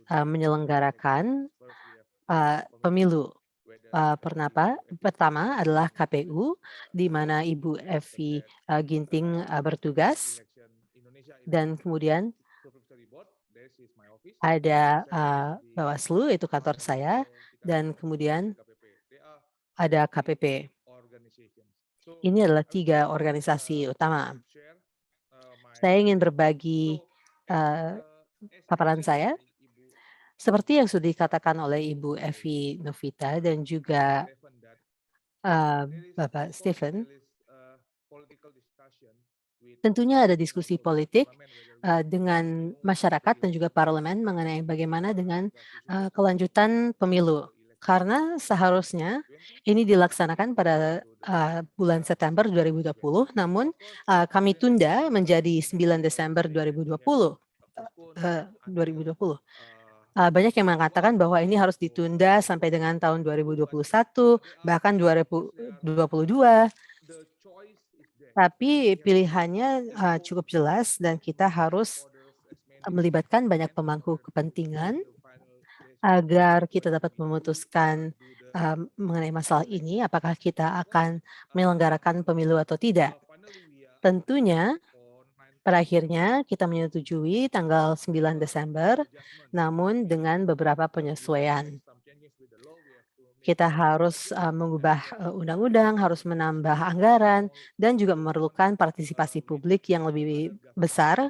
menyelenggarakan pemilu. Pertama adalah KPU, di mana Ibu Effie Ginting bertugas, dan kemudian ada Bawaslu, itu kantor saya, dan kemudian ada KPP. Ini adalah 3 organisasi utama. Saya ingin berbagi paparan saya. Seperti yang sudah dikatakan oleh Ibu Effie Novita dan juga Bapak Stephen, tentunya ada diskusi politik dengan masyarakat dan juga parlemen mengenai bagaimana dengan kelanjutan pemilu. Karena seharusnya ini dilaksanakan pada bulan September 2020, namun kami tunda menjadi 9 Desember 2020. Banyak yang mengatakan bahwa ini harus ditunda sampai dengan tahun 2021, bahkan 2022. Tapi pilihannya cukup jelas dan kita harus melibatkan banyak pemangku kepentingan agar kita dapat memutuskan mengenai masalah ini, apakah kita akan menyelenggarakan pemilu atau tidak. Tentunya pada akhirnya kita menyetujui tanggal 9 Desember, namun dengan beberapa penyesuaian. Kita harus mengubah undang-undang, harus menambah anggaran, dan juga memerlukan partisipasi publik yang lebih besar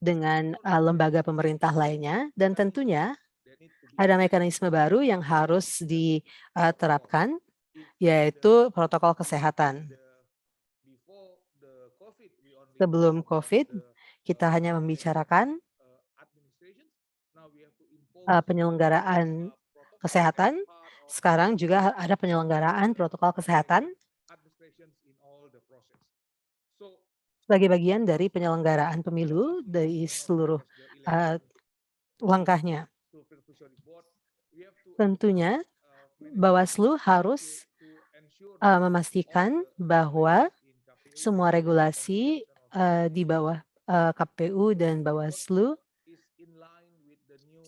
dengan lembaga pemerintah lainnya, dan tentunya ada mekanisme baru yang harus diterapkan, yaitu protokol kesehatan. Sebelum COVID, kita hanya membicarakan penyelenggaraan kesehatan. Sekarang juga ada penyelenggaraan protokol kesehatan sebagai bagian dari penyelenggaraan pemilu dari seluruh langkahnya. Tentunya Bawaslu harus memastikan bahwa semua regulasi di bawah KPU dan Bawaslu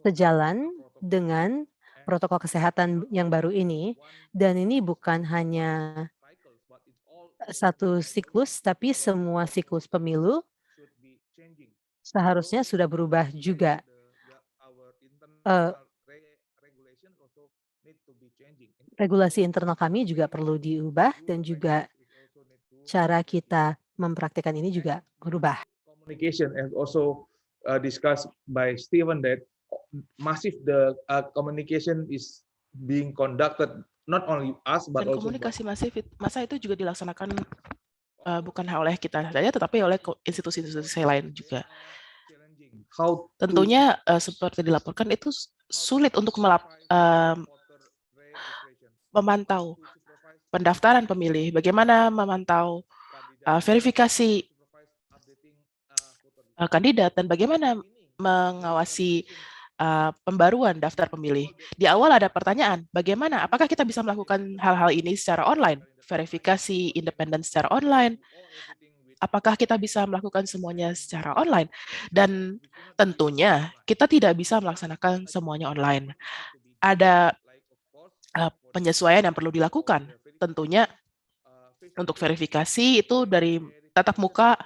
sejalan dengan protokol kesehatan yang baru ini, dan ini bukan hanya satu siklus, tapi semua siklus pemilu seharusnya sudah berubah juga. Eh, Regulasi internal kami juga perlu diubah dan juga cara kita mempraktikkan ini juga berubah. Communication and also discussed by Stephen that massive communication is being conducted not only us but Dan also komunikasi massa itu juga dilaksanakan bukan oleh kita saja, tetapi oleh institusi-institusi lain juga. how Tentunya seperti dilaporkan itu sulit untuk memantau pendaftaran pemilih, bagaimana memantau verifikasi kandidat, dan bagaimana mengawasi pembaruan daftar pemilih. Di awal ada pertanyaan, bagaimana, apakah kita bisa melakukan hal-hal ini secara online, verifikasi independen secara online, apakah kita bisa melakukan semuanya secara online? Dan tentunya kita tidak bisa melaksanakan semuanya online. Ada penyesuaian yang perlu dilakukan. Tentunya untuk verifikasi itu dari tatap muka,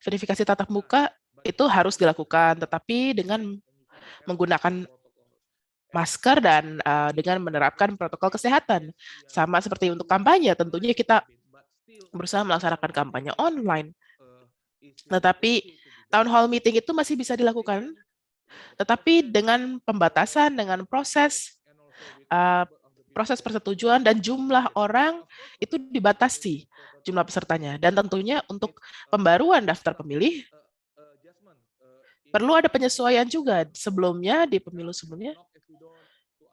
verifikasi tatap muka itu harus dilakukan, tetapi dengan menggunakan masker dan dengan menerapkan protokol kesehatan. Sama seperti untuk kampanye, tentunya kita berusaha melaksanakan kampanye online. Tetapi town hall meeting itu masih bisa dilakukan, tetapi dengan pembatasan, dengan proses persetujuan dan jumlah orang itu dibatasi jumlah pesertanya. Dan tentunya untuk pembaruan daftar pemilih perlu ada penyesuaian juga. Sebelumnya di pemilu sebelumnya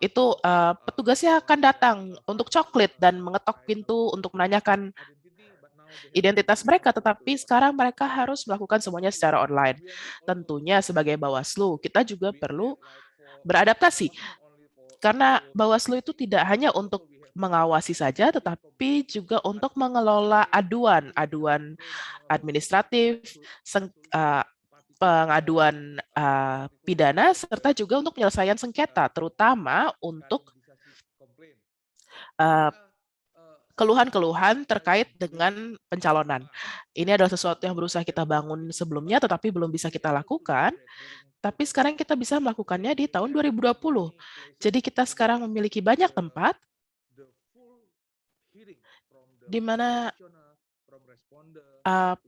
itu petugasnya akan datang untuk coklit dan mengetok pintu untuk menanyakan identitas mereka, tetapi sekarang mereka harus melakukan semuanya secara online. Tentunya sebagai Bawaslu, kita juga perlu beradaptasi. Karena Bawaslu itu tidak hanya untuk mengawasi saja, tetapi juga untuk mengelola aduan administratif, pengaduan pidana, serta juga untuk penyelesaian sengketa, terutama untuk keluhan-keluhan terkait dengan pencalonan. Ini adalah sesuatu yang berusaha kita bangun sebelumnya, tetapi belum bisa kita lakukan. Tapi sekarang kita bisa melakukannya di tahun 2020. Jadi kita sekarang memiliki banyak tempat di mana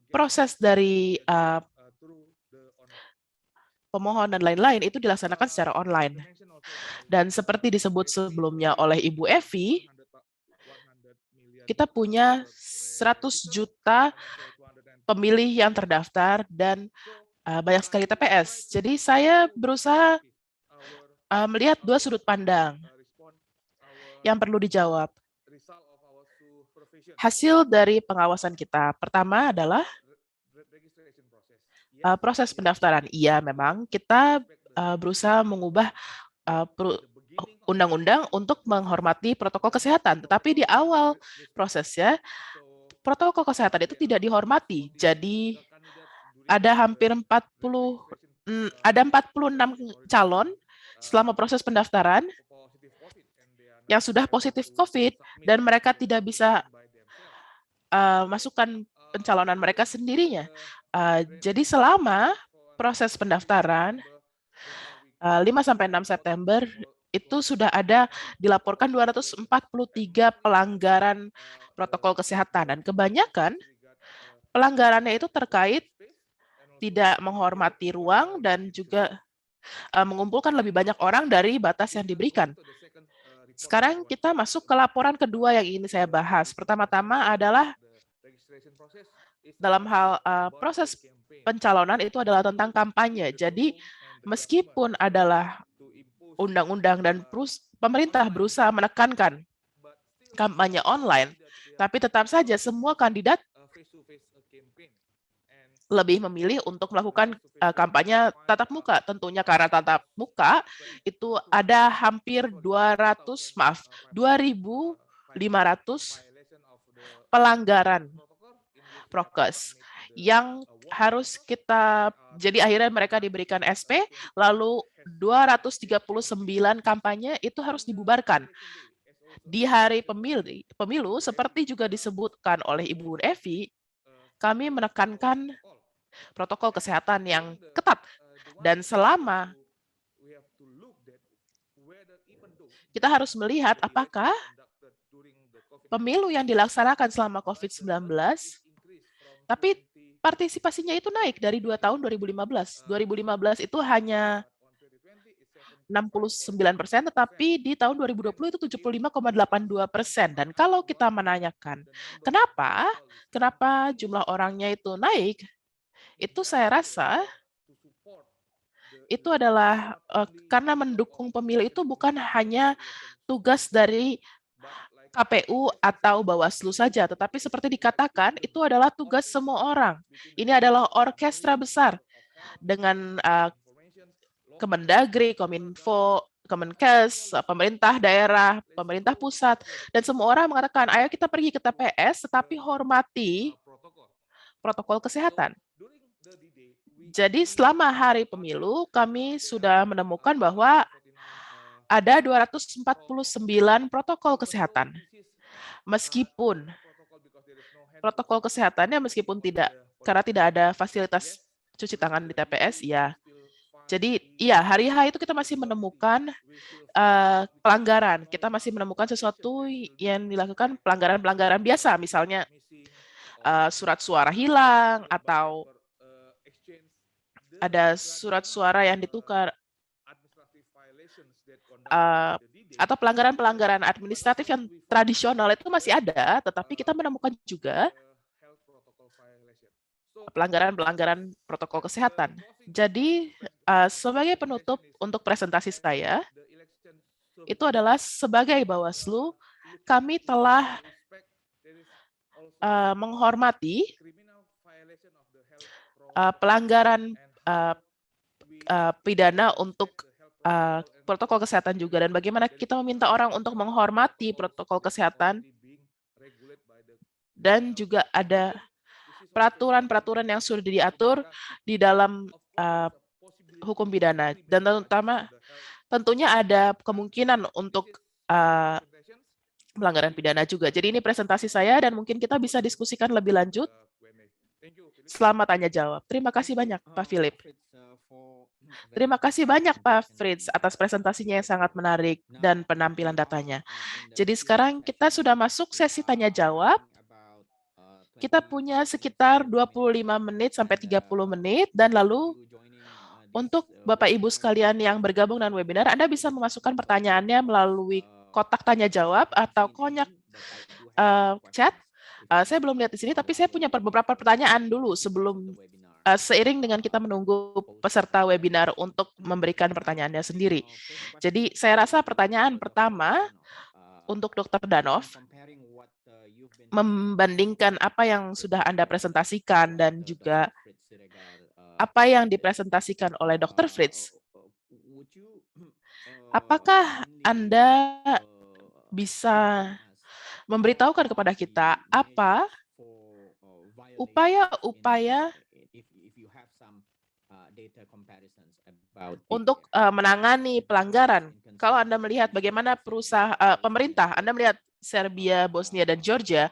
proses dari pemohon dan lain-lain itu dilaksanakan secara online. Dan seperti disebut sebelumnya oleh Ibu Evi, kita punya 100 juta pemilih yang terdaftar dan banyak sekali TPS. Jadi saya berusaha melihat dua sudut pandang yang perlu dijawab. Hasil dari pengawasan kita pertama adalah proses pendaftaran. Iya, memang kita berusaha mengubah undang-undang untuk menghormati protokol kesehatan. Tetapi di awal prosesnya, protokol kesehatan itu tidak dihormati. Jadi ada hampir 46 calon selama proses pendaftaran yang sudah positif COVID dan mereka tidak bisa masukkan pencalonan mereka sendirinya. Jadi selama proses pendaftaran 5-6 September itu sudah ada dilaporkan 243 pelanggaran protokol kesehatan dan kebanyakan pelanggarannya itu terkait tidak menghormati ruang dan juga mengumpulkan lebih banyak orang dari batas yang diberikan. Sekarang kita masuk ke laporan kedua yang ingin saya bahas. Pertama-tama adalah dalam hal proses pencalonan itu adalah tentang kampanye. Jadi meskipun adalah undang-undang dan pemerintah berusaha menekankan kampanye online, tapi tetap saja semua kandidat lebih memilih untuk melakukan kampanye tatap muka. Tentunya karena tatap muka itu ada hampir 2.500 pelanggaran prokes yang harus kita, jadi akhirnya mereka diberikan SP, lalu 239 kampanye itu harus dibubarkan. Di hari pemilu, seperti juga disebutkan oleh Ibu Evi, kami menekankan protokol kesehatan yang ketat. Dan selama kita harus melihat apakah pemilu yang dilaksanakan selama COVID-19, tapi partisipasinya itu naik dari 2 tahun 2015. 2015 itu hanya 69%, tetapi di tahun 2020 itu 75,82%. Dan kalau kita menanyakan, kenapa jumlah orangnya itu naik, itu saya rasa itu adalah karena mendukung pemilu itu bukan hanya tugas dari KPU atau Bawaslu saja, tetapi seperti dikatakan, itu adalah tugas semua orang. Ini adalah orkestra besar dengan Kemendagri, Kominfo, Kemenkes, pemerintah daerah, pemerintah pusat, dan semua orang mengatakan, ayo kita pergi ke TPS, tetapi hormati protokol kesehatan. Jadi selama hari pemilu, kami sudah menemukan bahwa ada 249 protokol kesehatan. Meskipun protokol kesehatannya karena tidak ada fasilitas cuci tangan di TPS, ya. Jadi, iya, hari H itu kita masih menemukan pelanggaran. Kita masih menemukan sesuatu yang dilakukan pelanggaran-pelanggaran biasa, misalnya surat suara hilang, atau ada surat suara yang ditukar, atau pelanggaran-pelanggaran administratif yang tradisional itu masih ada, tetapi kita menemukan juga pelanggaran-pelanggaran protokol kesehatan. Jadi, sebagai penutup untuk presentasi saya, itu adalah sebagai Bawaslu, kami telah menghormati pelanggaran pidana untuk protokol kesehatan juga, dan bagaimana kita meminta orang untuk menghormati protokol kesehatan, dan juga ada peraturan-peraturan yang sudah diatur di dalam hukum pidana, dan tentunya ada kemungkinan untuk pelanggaran pidana juga. Jadi ini presentasi saya, dan mungkin kita bisa diskusikan lebih lanjut. Selamat tanya jawab. Terima kasih banyak, Pak Philip. Terima kasih banyak, Pak Fritz, atas presentasinya yang sangat menarik dan penampilan datanya. Jadi sekarang kita sudah masuk sesi tanya jawab. Kita punya sekitar 25 menit sampai 30 menit, dan lalu untuk Bapak Ibu sekalian yang bergabung dengan webinar, Anda bisa memasukkan pertanyaannya melalui kotak tanya jawab atau konyak chat. Saya belum lihat di sini, tapi saya punya beberapa pertanyaan dulu sebelum seiring dengan kita menunggu peserta webinar untuk memberikan pertanyaannya sendiri. Jadi saya rasa pertanyaan pertama untuk Dr. Danov, membandingkan apa yang sudah Anda presentasikan dan juga apa yang dipresentasikan oleh Dr. Fritz, apakah Anda bisa memberitahukan kepada kita apa upaya-upaya untuk menangani pelanggaran? Kalau Anda melihat bagaimana pemerintah, Anda melihat Serbia, Bosnia, dan Georgia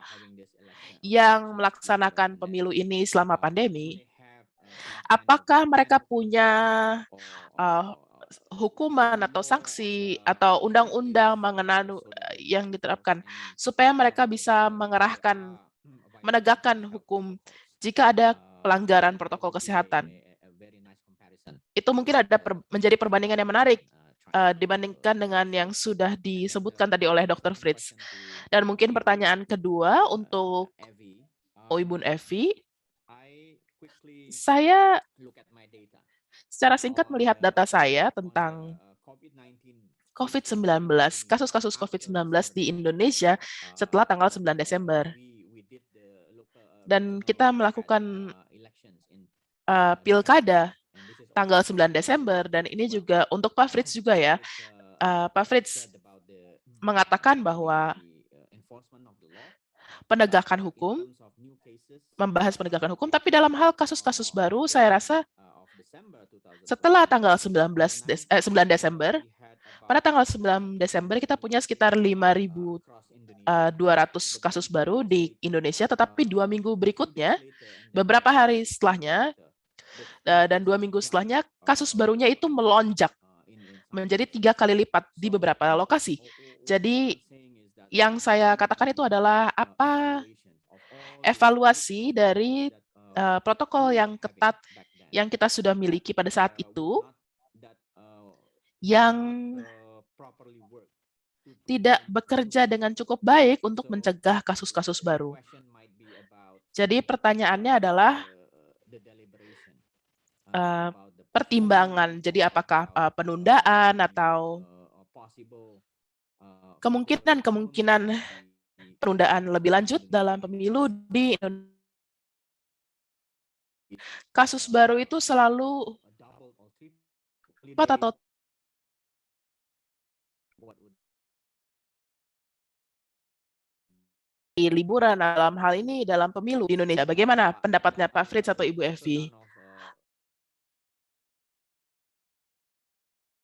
yang melaksanakan pemilu ini selama pandemi, apakah mereka punya hukuman atau sanksi atau undang-undang yang diterapkan supaya mereka bisa menegakkan hukum jika ada pelanggaran protokol kesehatan? Itu mungkin menjadi perbandingan yang menarik dibandingkan dengan yang sudah disebutkan tadi oleh Dr. Fritz. Dan mungkin pertanyaan kedua untuk Ibu Evi, saya secara singkat melihat data saya tentang COVID-19, kasus-kasus COVID-19 di Indonesia setelah tanggal 9 Desember. Dan kita melakukan pilkada tanggal 9 Desember, dan ini juga untuk Pak Fritz juga ya. Pak Fritz mengatakan bahwa penegakan hukum, membahas penegakan hukum, tapi dalam hal kasus-kasus baru, saya rasa setelah tanggal 9 Desember, pada tanggal 9 Desember kita punya sekitar 5.200 kasus baru di Indonesia, tetapi 2 minggu berikutnya, beberapa hari setelahnya, dan 2 minggu setelahnya, kasus barunya itu melonjak menjadi 3 kali lipat di beberapa lokasi. Jadi yang saya katakan itu adalah apa evaluasi dari protokol yang ketat yang kita sudah miliki pada saat itu, yang tidak bekerja dengan cukup baik untuk mencegah kasus-kasus baru. Jadi pertanyaannya adalah pertimbangan, jadi apakah penundaan atau kemungkinan penundaan lebih lanjut dalam pemilu di Indonesia. Kasus baru itu selalu atau liburan dalam hal ini dalam pemilu di Indonesia. Bagaimana pendapatnya Pak Fritz atau Ibu Evi?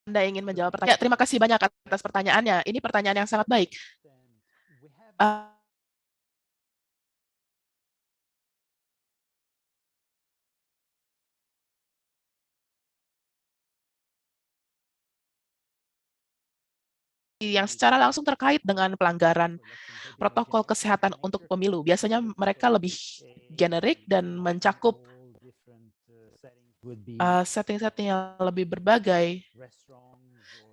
Anda ingin menjawab pertanyaan? Ya, terima kasih banyak atas pertanyaannya. Ini pertanyaan yang sangat baik. Yang secara langsung terkait dengan pelanggaran protokol kesehatan untuk pemilu. Biasanya mereka lebih generik dan mencakup setting-setting yang lebih berbagai,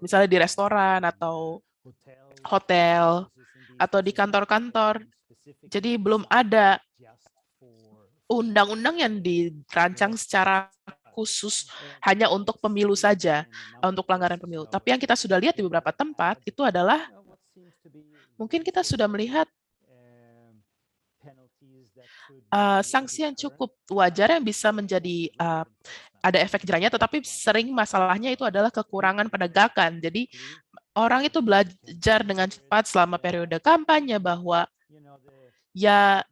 misalnya di restoran atau hotel atau di kantor-kantor. Jadi belum ada undang-undang yang dirancang secara khusus hanya untuk pemilu saja, untuk pelanggaran pemilu. Tapi yang kita sudah lihat di beberapa tempat itu adalah mungkin kita sudah melihat sanksi yang cukup wajar yang bisa menjadi ada efek jerahnya, tetapi sering masalahnya itu adalah kekurangan penegakan. Jadi orang itu belajar dengan cepat selama periode kampanye bahwa ya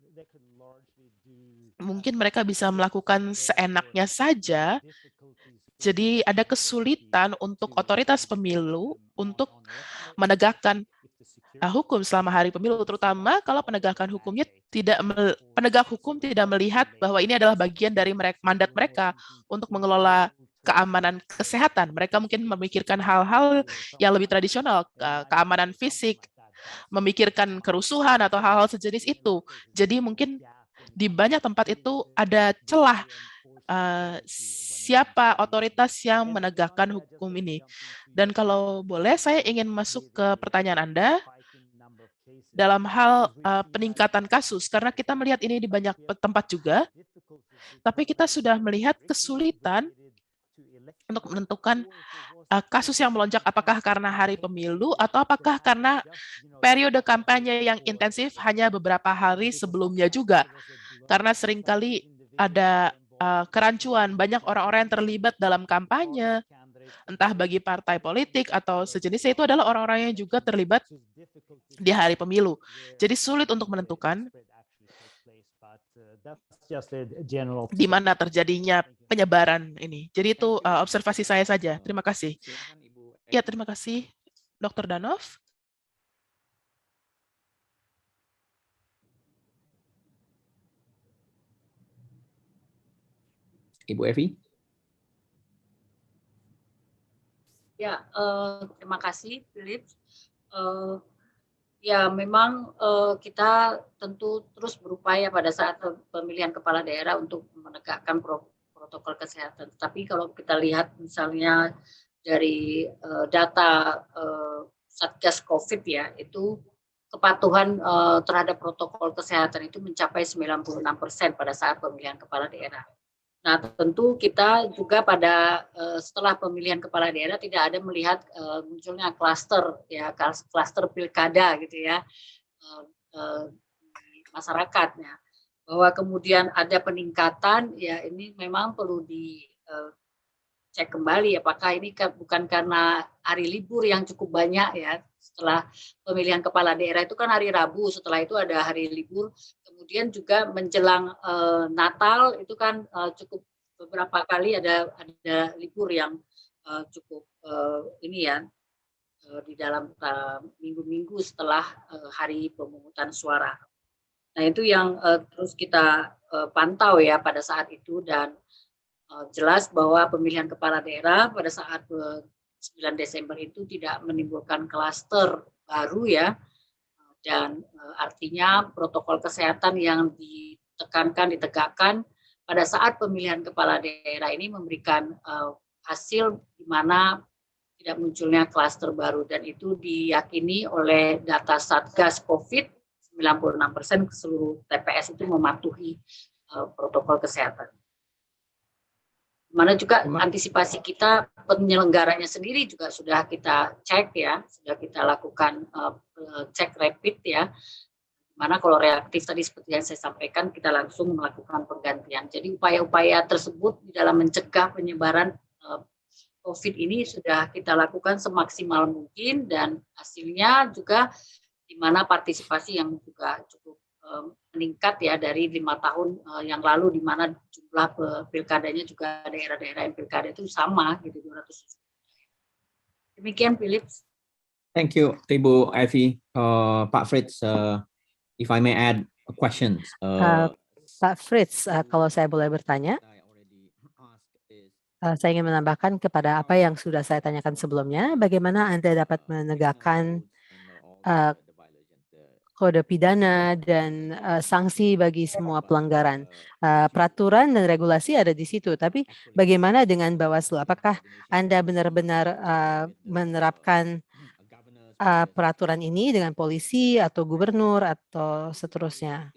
mungkin mereka bisa melakukan seenaknya saja. Jadi ada kesulitan untuk otoritas pemilu untuk menegakkan hukum selama hari pemilu, terutama kalau penegak hukum tidak melihat bahwa ini adalah bagian dari mandat mereka untuk mengelola keamanan kesehatan. Mereka mungkin memikirkan hal-hal yang lebih tradisional, keamanan fisik, memikirkan kerusuhan atau hal-hal sejenis itu. Jadi mungkin di banyak tempat itu ada celah siapa otoritas yang menegakkan hukum ini. Dan kalau boleh, saya ingin masuk ke pertanyaan Anda dalam hal peningkatan kasus, karena kita melihat ini di banyak tempat juga, tapi kita sudah melihat kesulitan untuk menentukan kasus yang melonjak apakah karena hari pemilu atau apakah karena periode kampanye yang intensif hanya beberapa hari sebelumnya juga. Karena seringkali ada kerancuan, banyak orang-orang yang terlibat dalam kampanye, entah bagi partai politik atau sejenisnya, itu adalah orang-orang yang juga terlibat di hari pemilu. Jadi sulit untuk menentukan di mana terjadinya penyebaran ini. Jadi itu observasi saya saja. Terima kasih. Ya, terima kasih, Dr. Danov. Ibu Evi. Ya, terima kasih, Philip. Ya, memang kita tentu terus berupaya pada saat pemilihan kepala daerah untuk menegakkan protokol kesehatan. Tapi kalau kita lihat misalnya dari data Satgas COVID ya, itu kepatuhan terhadap protokol kesehatan itu mencapai 96% pada saat pemilihan kepala daerah. Nah, tentu kita juga pada setelah pemilihan kepala daerah tidak ada melihat munculnya klaster pilkada gitu ya di masyarakatnya, bahwa kemudian ada peningkatan ya ini memang perlu cek kembali apakah ini bukan karena hari libur yang cukup banyak ya. Setelah pemilihan kepala daerah itu kan hari Rabu, setelah itu ada hari libur, kemudian juga menjelang Natal itu kan cukup beberapa kali ada libur yang cukup ini ya di dalam minggu-minggu setelah hari pemungutan suara. Nah itu yang terus kita pantau ya pada saat itu, dan jelas bahwa pemilihan kepala daerah pada saat 9 Desember itu tidak menimbulkan klaster baru ya, dan artinya protokol kesehatan yang ditegakkan pada saat pemilihan kepala daerah ini memberikan hasil di mana tidak munculnya klaster baru, dan itu diyakini oleh data Satgas COVID 96% seluruh TPS itu mematuhi protokol kesehatan. Mana juga antisipasi kita penyelenggaranya sendiri juga sudah kita cek ya, sudah kita lakukan cek rapid ya. Mana kalau reaktif tadi seperti yang saya sampaikan kita langsung melakukan penggantian. Jadi upaya-upaya tersebut di dalam mencegah penyebaran COVID ini sudah kita lakukan semaksimal mungkin, dan hasilnya juga di mana partisipasi yang juga cukup meningkat ya dari 5 tahun yang lalu, di mana jumlah pilkadanya juga daerah-daerah yang pilkada itu sama gitu 200. Demikian Philip. Thank you, Ibu Evi. Pak Fritz, if I may add questions. Pak Fritz, kalau saya boleh bertanya, saya ingin menambahkan kepada apa yang sudah saya tanyakan sebelumnya, bagaimana Anda dapat menegakkan kode pidana dan sanksi bagi semua pelanggaran. Peraturan dan regulasi ada di situ, tapi bagaimana dengan Bawaslu? Apakah Anda benar-benar menerapkan peraturan ini dengan polisi atau gubernur atau seterusnya?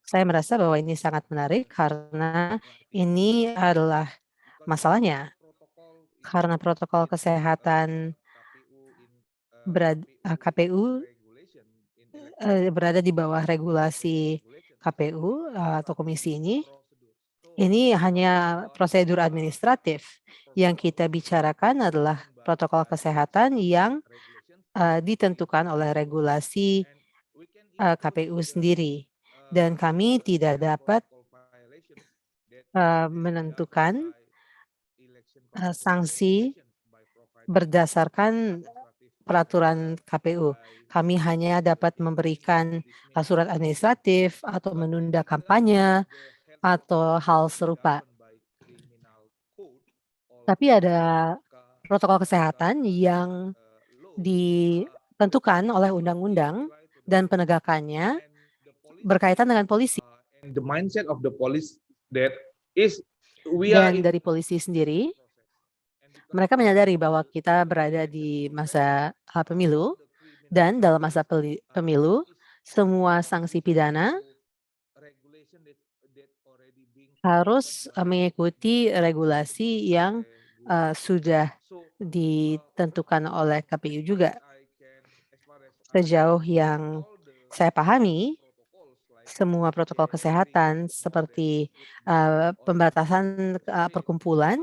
Saya merasa bahwa ini sangat menarik karena ini adalah masalahnya. Karena protokol kesehatan KPU berada di bawah regulasi KPU atau komisi ini hanya prosedur administratif. Yang kita bicarakan adalah protokol kesehatan yang ditentukan oleh regulasi KPU sendiri. Dan kami tidak dapat menentukan sanksi berdasarkan peraturan KPU. Kami hanya dapat memberikan surat administratif atau menunda kampanye atau hal serupa. Tapi ada protokol kesehatan yang ditentukan oleh undang-undang dan penegakannya berkaitan dengan polisi. The mindset of the police that is we are Dan dari polisi sendiri, mereka menyadari bahwa kita berada di masa pemilu, dan dalam masa pemilu, semua sanksi pidana harus mengikuti regulasi yang sudah ditentukan oleh KPU juga. Sejauh yang saya pahami, semua protokol kesehatan seperti pembatasan perkumpulan,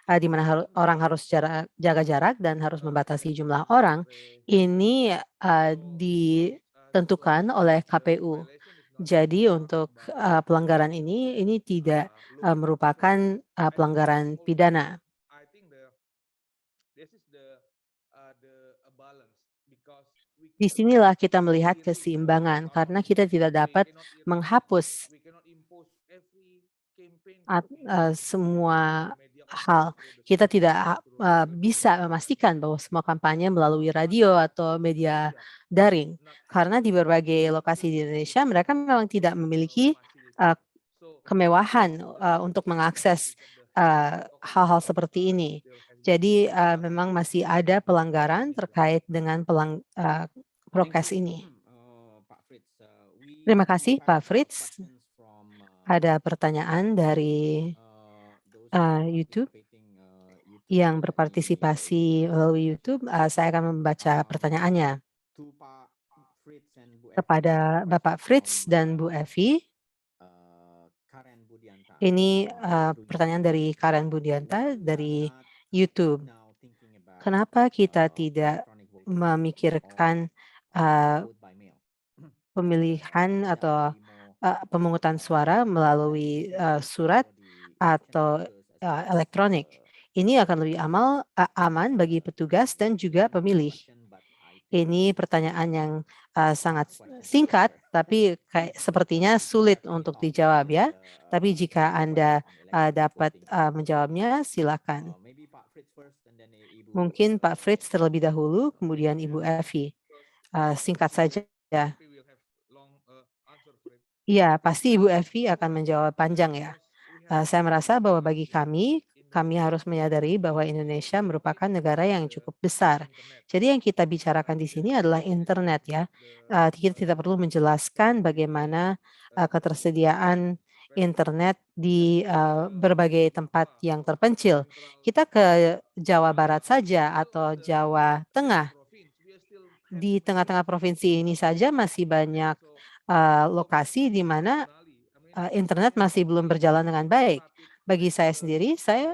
di mana orang harus jaga jarak dan harus membatasi jumlah orang, ini ditentukan oleh KPU. Jadi untuk pelanggaran ini tidak merupakan pelanggaran pidana. Disinilah kita melihat keseimbangan, karena kita tidak dapat menghapus semua hal. Kita tidak bisa memastikan bahwa semua kampanye melalui radio atau media daring, karena di berbagai lokasi di Indonesia mereka memang tidak memiliki kemewahan untuk mengakses hal-hal seperti ini. Jadi memang masih ada pelanggaran terkait dengan prokes ini. Terima kasih Pak Fritz. Ada pertanyaan dari YouTube yang berpartisipasi melalui YouTube. Saya akan membaca pertanyaannya kepada Bapak Fritz dan Bu Evi. Ini pertanyaan dari Karen Budianta dari YouTube. Kenapa kita tidak memikirkan pemilihan atau pemungutan suara melalui surat atau elektronik? Ini akan lebih aman bagi petugas dan juga pemilih. Ini pertanyaan yang sangat singkat, tapi sepertinya sulit untuk dijawab ya. Tapi jika Anda dapat menjawabnya, silakan. Mungkin Pak Fritz terlebih dahulu, kemudian Ibu Evi. Singkat saja. Iya, pasti Ibu Evi akan menjawab panjang ya. Saya merasa bahwa bagi kami harus menyadari bahwa Indonesia merupakan negara yang cukup besar. Jadi yang kita bicarakan di sini adalah internet ya. Kita tidak perlu menjelaskan bagaimana ketersediaan internet di berbagai tempat yang terpencil. Kita ke Jawa Barat saja atau Jawa Tengah. Di tengah-tengah provinsi ini saja masih banyak lokasi di mana internet masih belum berjalan dengan baik. Bagi saya sendiri, saya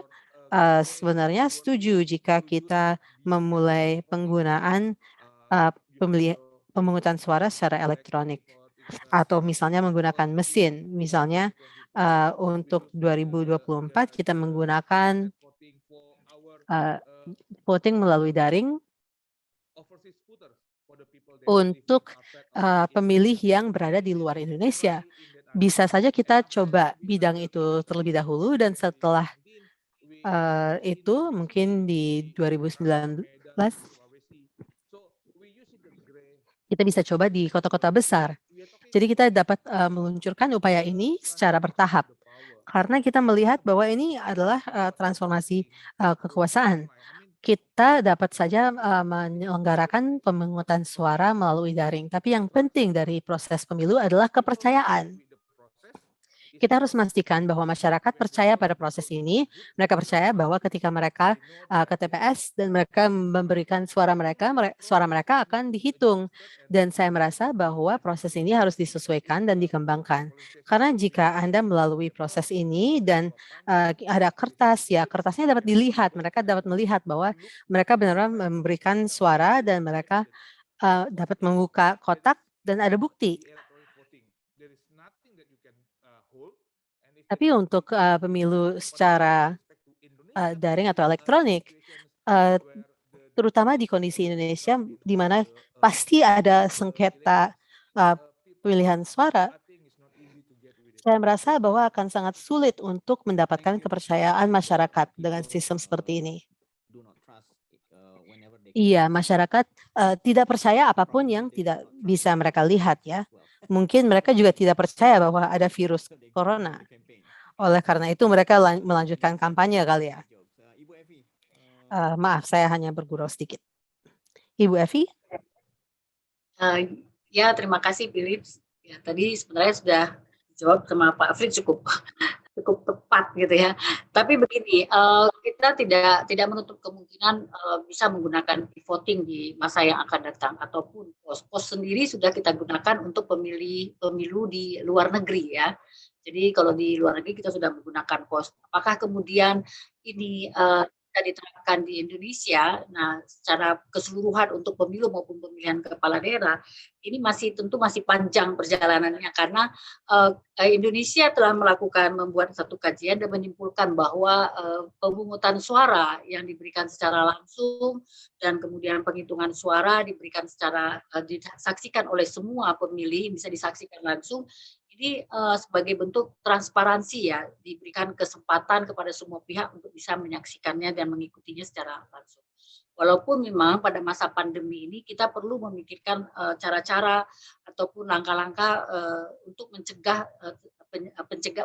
sebenarnya setuju jika kita memulai penggunaan pemungutan suara secara elektronik atau misalnya menggunakan mesin. Misalnya untuk 2024 kita menggunakan voting melalui daring untuk pemilih yang berada di luar Indonesia. Bisa saja kita coba bidang itu terlebih dahulu dan setelah itu mungkin di 2019 kita bisa coba di kota-kota besar. Jadi kita dapat meluncurkan upaya ini secara bertahap. Karena kita melihat bahwa ini adalah transformasi kekuasaan. Kita dapat saja menyelenggarakan pemungutan suara melalui daring. Tapi yang penting dari proses pemilu adalah kepercayaan. Kita harus memastikan bahwa masyarakat percaya pada proses ini. Mereka percaya bahwa ketika mereka ke TPS dan mereka memberikan suara mereka akan dihitung. Dan saya merasa bahwa proses ini harus disesuaikan dan dikembangkan. Karena jika Anda melalui proses ini dan ada kertas, ya kertasnya dapat dilihat. Mereka dapat melihat bahwa mereka benar-benar memberikan suara dan mereka dapat membuka kotak dan ada bukti. Tapi untuk pemilu secara daring atau elektronik, terutama di kondisi Indonesia, di mana pasti ada sengketa pemilihan suara, saya merasa bahwa akan sangat sulit untuk mendapatkan kepercayaan masyarakat dengan sistem seperti ini. Iya, masyarakat tidak percaya apapun yang tidak bisa mereka lihat ya. Mungkin mereka juga tidak percaya bahwa ada virus corona. Oleh karena itu mereka melanjutkan kampanye kali ya. Maaf, saya hanya bergurau sedikit. Ibu Evi? Ya, terima kasih Philip. Ya, tadi sebenarnya sudah dijawab sama Pak Fritz cukup tepat gitu ya. Tapi begini, kita tidak menutup kemungkinan bisa menggunakan e-voting di masa yang akan datang ataupun pos sendiri sudah kita gunakan untuk pemilu di luar negeri ya. Jadi kalau di luar negeri kita sudah menggunakan pos. Apakah kemudian ini bisa diterapkan di Indonesia? Nah, secara keseluruhan untuk pemilu maupun pemilihan kepala daerah, ini tentu masih panjang perjalanannya karena Indonesia telah membuat satu kajian dan menyimpulkan bahwa pemungutan suara yang diberikan secara langsung dan kemudian penghitungan suara diberikan disaksikan oleh semua pemilih, bisa disaksikan langsung. Ini sebagai bentuk transparansi ya, diberikan kesempatan kepada semua pihak untuk bisa menyaksikannya dan mengikutinya secara langsung. Walaupun memang pada masa pandemi ini kita perlu memikirkan cara-cara ataupun langkah-langkah untuk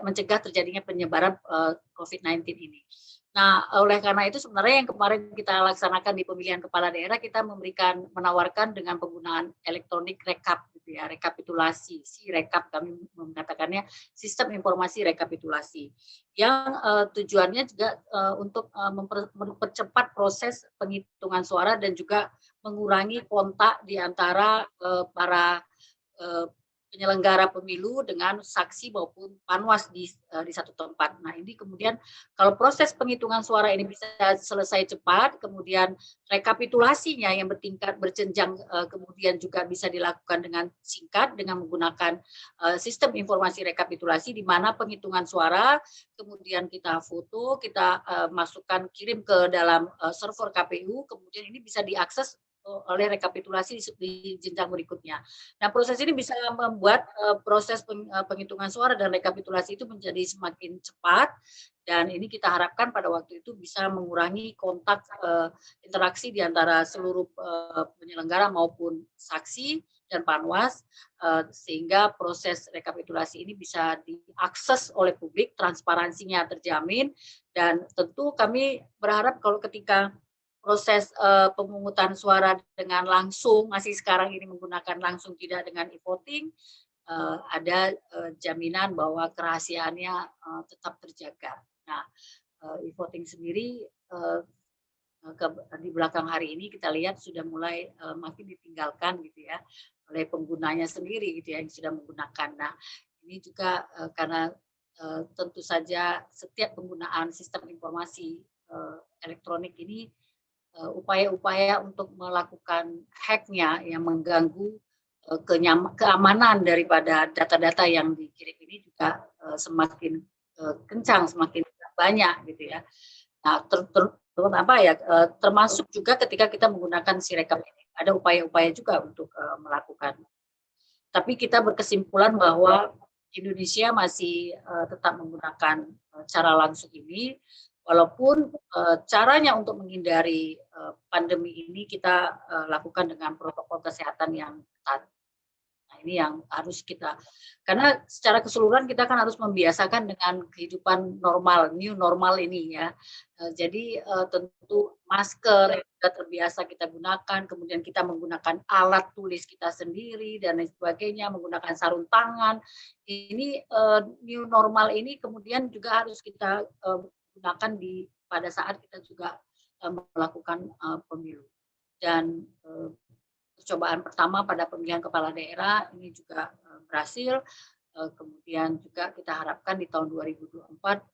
mencegah terjadinya penyebaran COVID-19 ini. Nah, oleh karena itu sebenarnya yang kemarin kita laksanakan di pemilihan kepala daerah, kita menawarkan dengan penggunaan elektronik rekap, gitu ya, rekapitulasi, rekap kami mengatakannya sistem informasi rekapitulasi, yang tujuannya juga untuk mempercepat proses penghitungan suara dan juga mengurangi kontak di antara para penyelenggara pemilu dengan saksi maupun panwas di satu tempat. Nah, ini kemudian kalau proses penghitungan suara ini bisa selesai cepat, kemudian rekapitulasinya yang bertingkat berjenjang kemudian juga bisa dilakukan dengan singkat dengan menggunakan sistem informasi rekapitulasi di mana penghitungan suara kemudian kita foto, kita masukkan kirim ke dalam server KPU, kemudian ini bisa diakses oleh rekapitulasi di jenjang berikutnya. Nah, proses ini bisa membuat proses penghitungan suara dan rekapitulasi itu menjadi semakin cepat, dan ini kita harapkan pada waktu itu bisa mengurangi kontak interaksi di antara seluruh penyelenggara maupun saksi dan panwas, sehingga proses rekapitulasi ini bisa diakses oleh publik, transparansinya terjamin, dan tentu kami berharap kalau ketika proses pemungutan suara dengan langsung, masih sekarang ini menggunakan langsung tidak dengan e-voting, ada jaminan bahwa kerahasiaannya tetap terjaga. Nah, e-voting sendiri di belakang hari ini kita lihat sudah mulai makin ditinggalkan gitu ya oleh penggunanya sendiri gitu ya yang sudah menggunakan. Nah, ini juga karena tentu saja setiap penggunaan sistem informasi elektronik ini upaya-upaya untuk melakukan hack-nya yang mengganggu keamanan daripada data-data yang dikirim ini juga semakin kencang, semakin banyak gitu ya. Nah, termasuk juga ketika kita menggunakan Sirekap ini, ada upaya-upaya juga untuk melakukan. Tapi kita berkesimpulan bahwa Indonesia masih tetap menggunakan cara langsung ini, walaupun caranya untuk menghindari pandemi ini kita lakukan dengan protokol kesehatan yang ketat. Nah, ini yang harus kita, karena secara keseluruhan kita kan harus membiasakan dengan kehidupan normal, new normal ini ya. Jadi tentu masker yang sudah terbiasa kita gunakan, kemudian kita menggunakan alat tulis kita sendiri dan lain sebagainya, menggunakan sarung tangan. Ini new normal ini kemudian juga harus kita gunakan pada saat kita juga melakukan pemilu. Dan percobaan pertama pada pemilihan kepala daerah ini juga berhasil. Kemudian juga kita harapkan di tahun 2024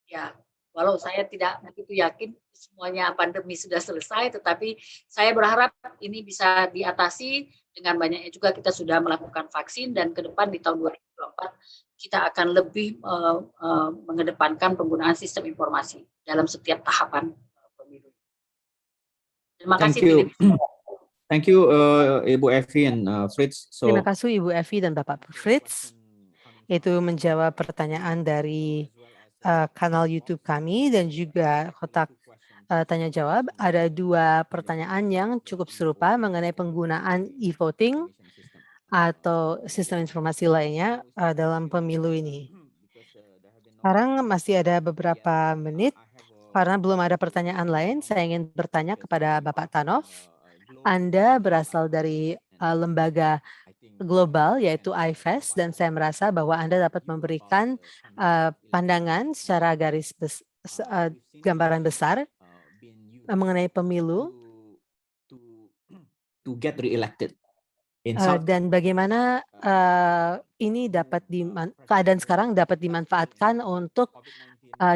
ya, walau saya tidak begitu yakin semuanya pandemi sudah selesai, tetapi saya berharap ini bisa diatasi dengan banyaknya juga kita sudah melakukan vaksin, dan ke depan di tahun 2024 kita akan lebih mengedepankan penggunaan sistem informasi dalam setiap tahapan pemilu. Terima kasih. Thank you, Ibu Evi and Fritz. Terima kasih Ibu Evi dan Bapak Fritz. Itu menjawab pertanyaan dari kanal YouTube kami dan juga kotak tanya jawab. Ada dua pertanyaan yang cukup serupa mengenai penggunaan e-voting atau sistem informasi lainnya dalam pemilu ini. Sekarang masih ada beberapa menit, karena belum ada pertanyaan lain, saya ingin bertanya kepada Bapak Tanov. Anda berasal dari lembaga global yaitu IFES, dan saya merasa bahwa Anda dapat memberikan pandangan secara gambaran besar mengenai pemilu to get re-elected. Dan bagaimana ini keadaan sekarang dapat dimanfaatkan untuk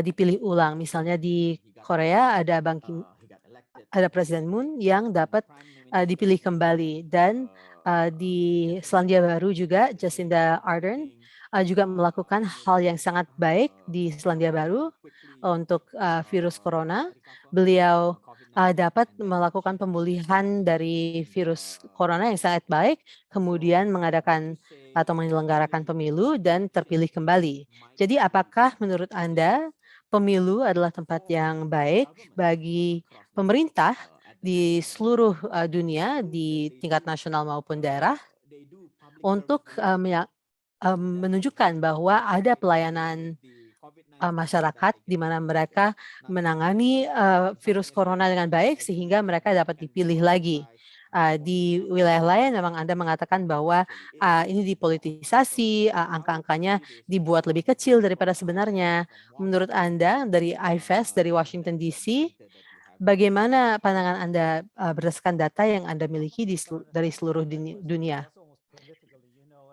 dipilih ulang. Misalnya di Korea ada Presiden Moon yang dapat dipilih kembali, dan di Selandia Baru juga Jacinda Ardern juga melakukan hal yang sangat baik di Selandia Baru untuk virus corona. Beliau dapat melakukan pemulihan dari virus corona yang sangat baik, kemudian mengadakan atau menyelenggarakan pemilu dan terpilih kembali. Jadi apakah menurut Anda pemilu adalah tempat yang baik bagi pemerintah di seluruh dunia, di tingkat nasional maupun daerah, untuk menunjukkan bahwa ada pelayanan masyarakat di mana mereka menangani virus corona dengan baik sehingga mereka dapat dipilih lagi. Di wilayah lain memang Anda mengatakan bahwa ini dipolitisasi, angka-angkanya dibuat lebih kecil daripada sebenarnya. Menurut Anda dari IFES dari Washington DC, bagaimana pandangan Anda berdasarkan data yang Anda miliki dari seluruh dunia?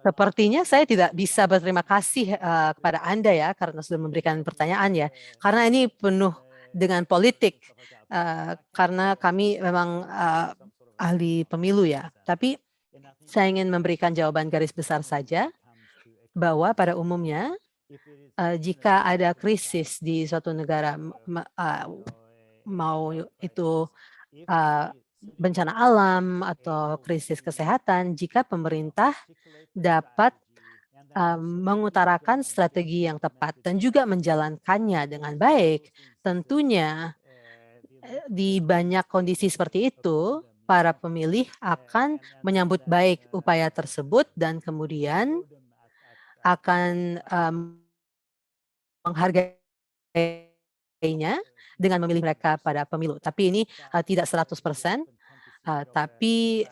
Sepertinya saya tidak bisa berterima kasih kepada Anda ya karena sudah memberikan pertanyaan ya. Karena ini penuh dengan politik. Karena kami memang ahli pemilu ya. Tapi saya ingin memberikan jawaban garis besar saja bahwa pada umumnya jika ada krisis di suatu negara, mau itu bencana alam atau krisis kesehatan, jika pemerintah dapat mengutarakan strategi yang tepat dan juga menjalankannya dengan baik, tentunya di banyak kondisi seperti itu, para pemilih akan menyambut baik upaya tersebut dan kemudian akan menghargainya dengan memilih mereka pada pemilu. Tapi ini tidak 100%, tapi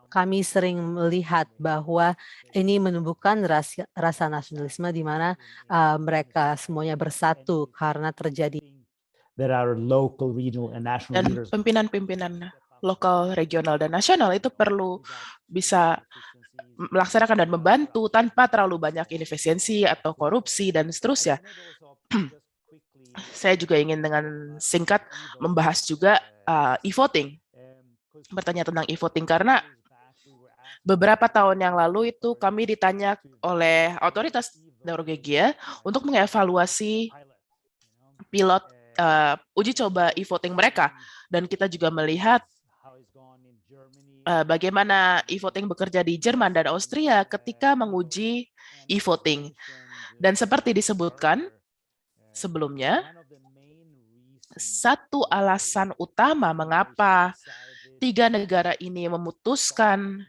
kami sering melihat bahwa ini menumbuhkan rasa nasionalisme di mana mereka semuanya bersatu karena terjadi. That our local, regional, and national Dan leaders pimpinan-pimpinan lokal, regional, dan nasional itu perlu bisa melaksanakan dan membantu tanpa terlalu banyak inefisiensi atau korupsi dan seterusnya. Saya juga ingin dengan singkat membahas juga e-voting. Bertanya tentang e-voting karena beberapa tahun yang lalu itu kami ditanya oleh otoritas Norwegia untuk mengevaluasi pilot uji coba e-voting mereka. Dan kita juga melihat bagaimana e-voting bekerja di Jerman dan Austria ketika menguji e-voting. Dan seperti disebutkan sebelumnya, satu alasan utama mengapa 3 negara ini memutuskan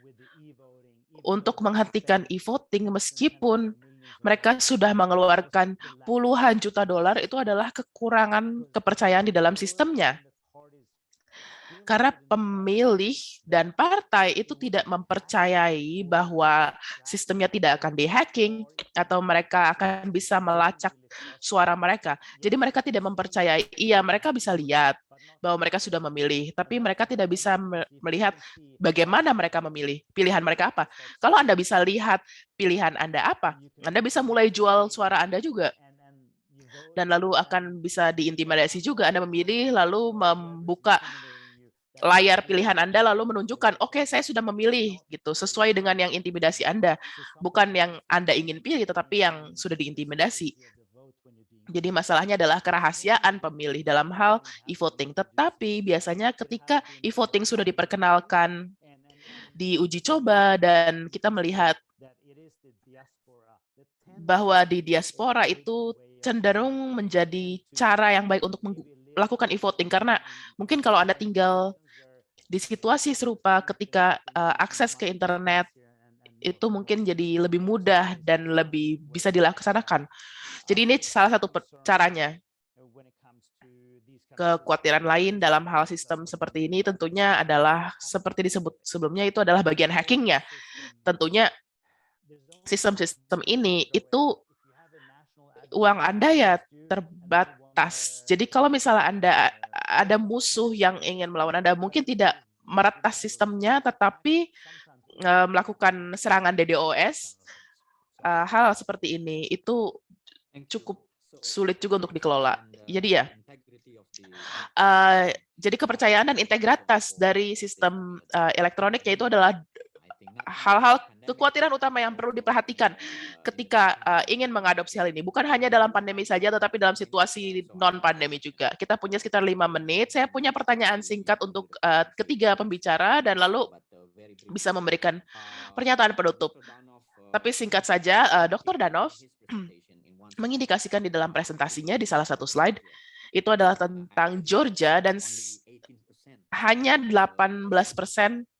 untuk menghentikan e-voting meskipun mereka sudah mengeluarkan puluhan juta dolar itu adalah kekurangan kepercayaan di dalam sistemnya. Karena pemilih dan partai itu tidak mempercayai bahwa sistemnya tidak akan di-hacking atau mereka akan bisa melacak suara mereka. Jadi mereka tidak mempercayai, iya mereka bisa lihat bahwa mereka sudah memilih, tapi mereka tidak bisa melihat bagaimana mereka memilih, pilihan mereka apa. Kalau Anda bisa lihat pilihan Anda apa, Anda bisa mulai jual suara Anda juga. Dan lalu akan bisa diintimidasi juga. Anda memilih lalu membuka layar pilihan Anda lalu menunjukkan, oke, saya sudah memilih gitu sesuai dengan yang intimidasi Anda, bukan yang Anda ingin pilih tetapi yang sudah diintimidasi. Jadi masalahnya adalah kerahasiaan pemilih dalam hal e-voting. Tetapi biasanya ketika e-voting sudah diperkenalkan di uji coba dan kita melihat bahwa di diaspora itu cenderung menjadi cara yang baik untuk melakukan e-voting karena mungkin kalau Anda tinggal di situasi serupa ketika akses ke internet itu mungkin jadi lebih mudah dan lebih bisa dilaksanakan. Jadi ini salah satu caranya. Kekhawatiran lain dalam hal sistem seperti ini tentunya adalah seperti disebut sebelumnya itu adalah bagian hackingnya. Tentunya sistem-sistem ini itu uang Anda ya terbatas. Jadi kalau misalnya Anda ada musuh yang ingin melawan Anda, mungkin tidak meretas sistemnya, tetapi melakukan serangan DDoS, hal seperti ini itu cukup sulit juga untuk dikelola. Jadi ya, jadi kepercayaan dan integritas dari sistem elektroniknya itu adalah hal-hal kekhawatiran utama yang perlu diperhatikan ketika ingin mengadopsi hal ini. Bukan hanya dalam pandemi saja, tetapi dalam situasi non-pandemi juga. Kita punya sekitar 5 menit. Saya punya pertanyaan singkat untuk ketiga pembicara, dan lalu bisa memberikan pernyataan penutup. Tapi singkat saja, Dr. Danov mengindikasikan di dalam presentasinya di salah satu slide, itu adalah tentang Georgia, dan hanya 18%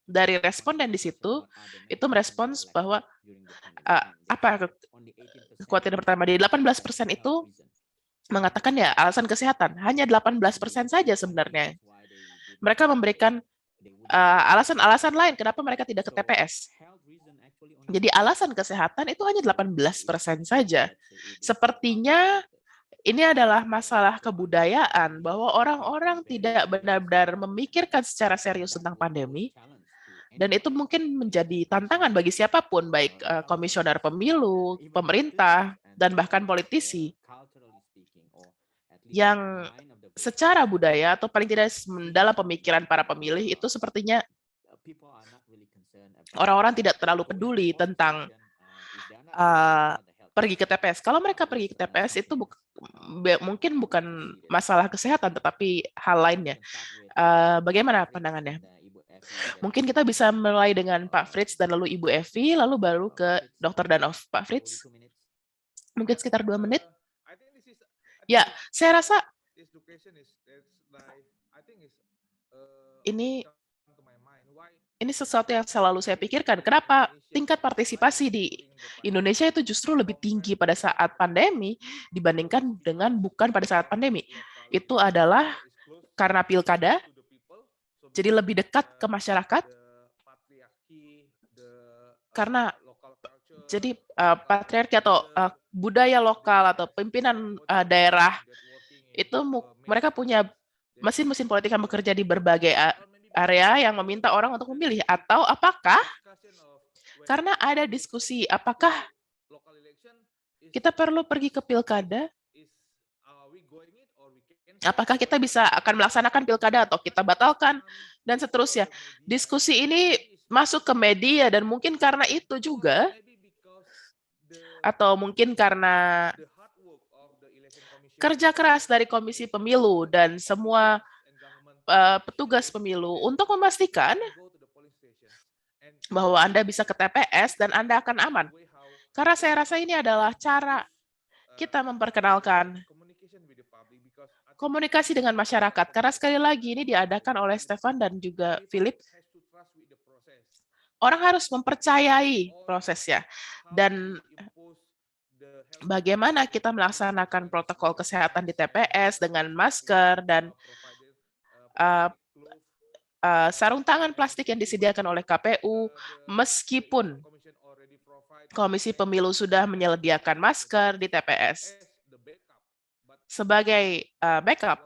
dari responden di situ itu merespons bahwa apa kekhawatiran pertama di 18% itu mengatakan ya alasan kesehatan. Hanya 18% saja sebenarnya. Mereka memberikan alasan-alasan lain kenapa mereka tidak ke TPS. Jadi alasan kesehatan itu hanya 18% saja. Sepertinya ini adalah masalah kebudayaan bahwa orang-orang tidak benar-benar memikirkan secara serius tentang pandemi. Dan itu mungkin menjadi tantangan bagi siapapun, baik komisioner pemilu, pemerintah, dan bahkan politisi yang secara budaya atau paling tidak dalam pemikiran para pemilih itu sepertinya orang-orang tidak terlalu peduli tentang pergi ke TPS. Kalau mereka pergi ke TPS itu mungkin bukan masalah kesehatan, tetapi hal lainnya. Bagaimana pandangannya? Mungkin kita bisa mulai dengan Pak Fritz dan lalu Ibu Evi, lalu baru ke Dr. Danov. Pak Fritz, mungkin sekitar 2 menit. Ya, saya rasa ini sesuatu yang selalu saya pikirkan. Kenapa tingkat partisipasi di Indonesia itu justru lebih tinggi pada saat pandemi dibandingkan dengan bukan pada saat pandemi? Itu adalah karena pilkada, jadi lebih dekat ke masyarakat, karena jadi patriarki atau budaya lokal atau pimpinan daerah itu mereka punya mesin-mesin politik yang bekerja di berbagai area yang meminta orang untuk memilih, atau apakah karena ada diskusi apakah kita perlu pergi ke pilkada, apakah kita akan melaksanakan pilkada atau kita batalkan, dan seterusnya. Diskusi ini masuk ke media dan mungkin karena itu juga, atau mungkin karena kerja keras dari Komisi Pemilu dan semua petugas pemilu untuk memastikan bahwa Anda bisa ke TPS dan Anda akan aman. Karena saya rasa ini adalah cara kita memperkenalkan komunikasi dengan masyarakat. Karena sekali lagi ini diadakan oleh Stefan dan juga Philip. Orang harus mempercayai prosesnya. Dan bagaimana kita melaksanakan protokol kesehatan di TPS dengan masker dan sarung tangan plastik yang disediakan oleh KPU, meskipun Komisi Pemilu sudah menyediakan masker di TPS sebagai backup,